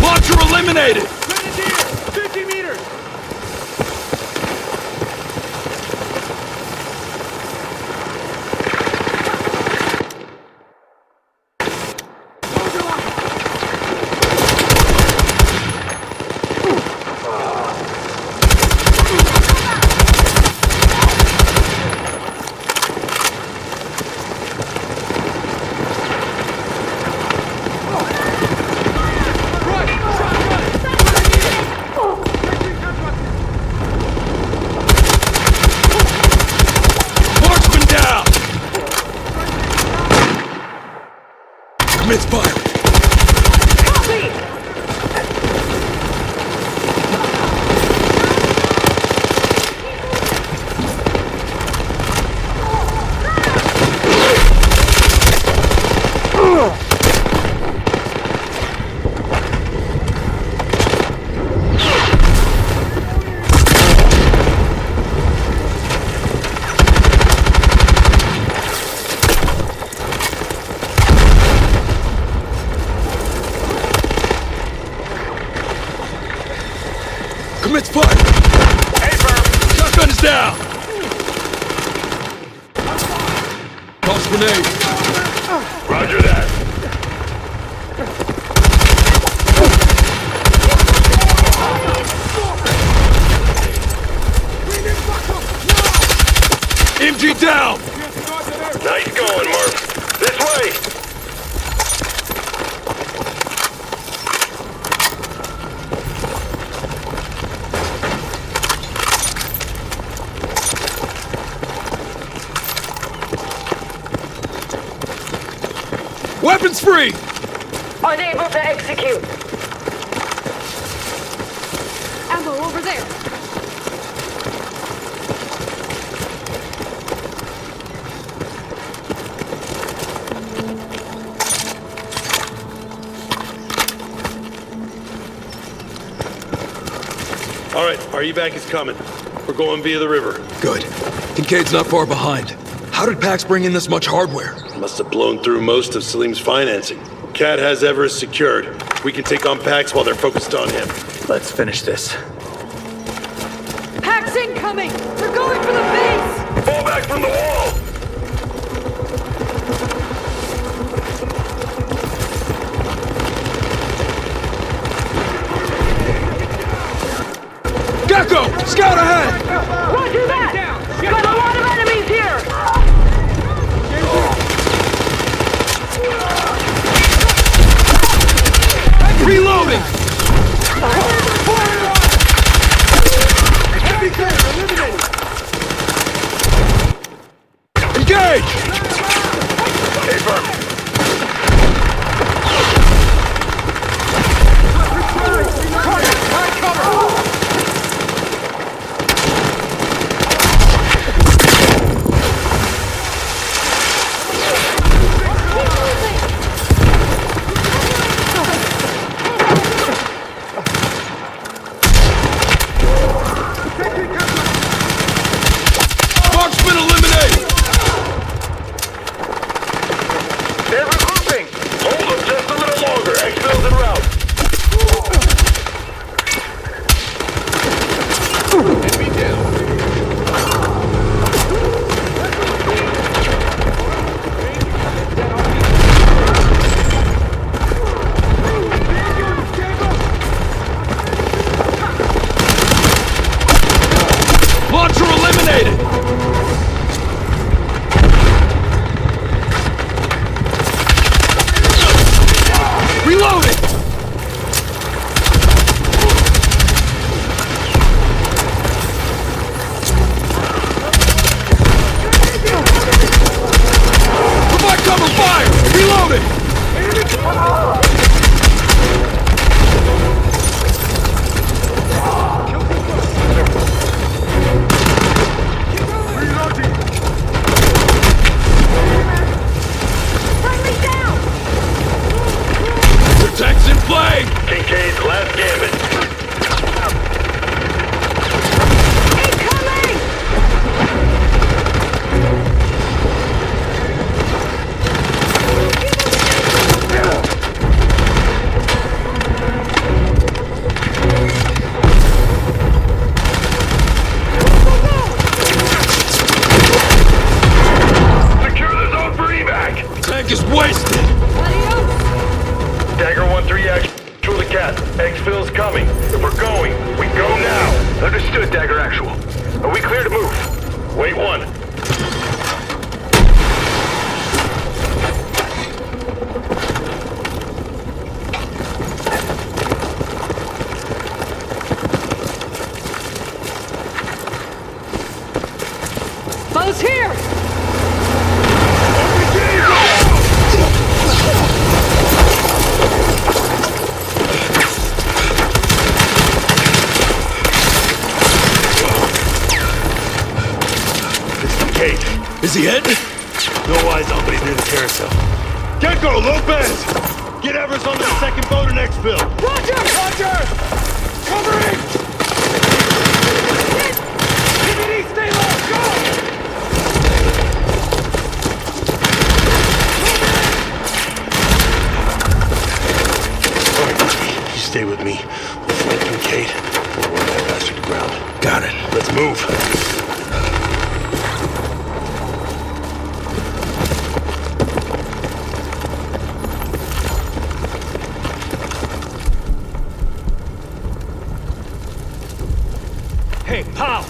Launcher eliminated! Grenadier! 50 meters! Commits fire! Hey, firm! Shotgun is down! Toss grenade! Roger that. MG down! Nice going, Murph. This way! Weapons free! Unable to execute. Ammo over there. All right, our evac is coming. We're going via the river. Good. Kincaid's not far behind. How did Pax bring in this much hardware? Must have blown through most of Salim's financing. Cat has Everest secured. We can take on Pax while they're focused on him. Let's finish this. Pax incoming! We're going for the base! Fall back from the wall! Gecko! Scout ahead! Roger that! Got a lot of enemies here! Reloading! Engage! Hey, firm! Marksman eliminated! They're regrouping! Hold them just a little longer. Exfil's en route. Enemy down. Launcher eliminated! Reloading! Provide cover fire! Reloading! Friendly down! Protection play! Kincaid's last gambit. Incoming! Secure the zone for evac! Tank is wasted! Dagger 1-3 actual to Cat. Exfil's coming. If we're going, we go now. Understood, Dagger Actual. Are we clear to move? Wait one. Foe's here! Kincaid. Is he hit? No eyes on, but he's near the carousel. Gecko, Lopez! Get Everest on the second boat and exfil. Roger! Roger! Covering! DVD, stay low! Go! All right, you stay with me. We'll flank Kincaid. We'll run that bastard to ground. Got it. Let's move. Hey, pal!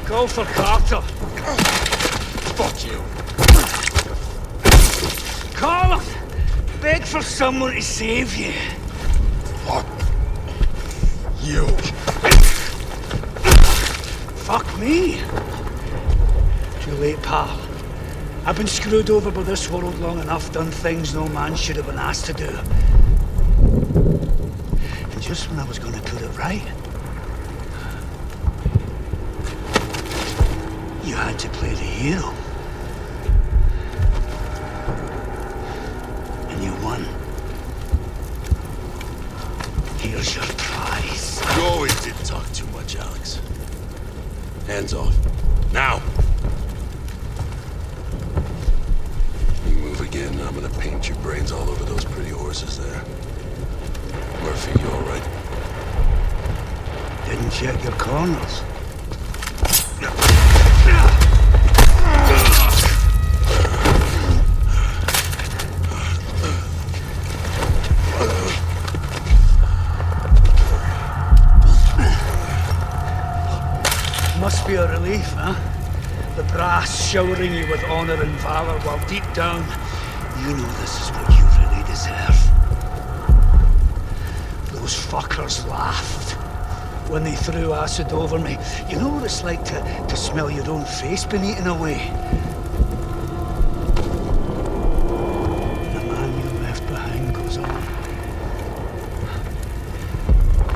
Go for Carter. Fuck you. Call him! Beg for someone to save you. Fuck you. Fuck me. Too late, pal. I've been screwed over by this world long enough, done things no man should have been asked to do. And just when I was gonna put it right, you had to play the hero. And you won. Here's your prize. You always did talk too much, Alex. Hands off. Now! You move again, I'm gonna paint your brains all over those pretty horses there. Murphy, you alright? Didn't check your corners. Must be a relief, huh? The brass showering you with honor and valor, while deep down, you know this is what you really deserve. Those fuckers laughed when they threw acid over me. You know what it's like to smell your own face being eaten away? The man you left behind goes on.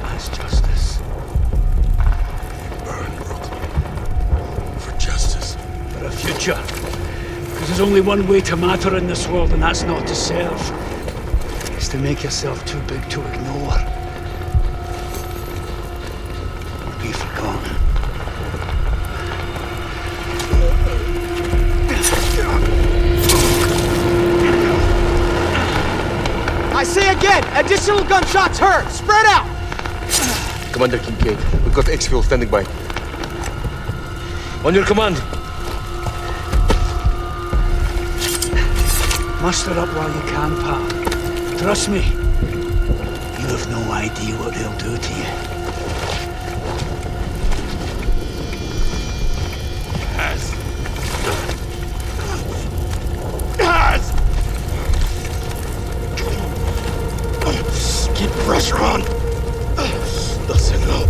That's justice. Burn Brooklyn. For justice. For a future. Because there's only one way to matter in this world, and that's not to serve. It's to make yourself too big to ignore. Or be forgotten. I say again, additional gunshots heard. Spread out. Commander Kincaid, we've got exfil standing by. On your command. Muster up while you can, pal. Trust me, you have no idea what they'll do to you. Keep pressure on. Listen up.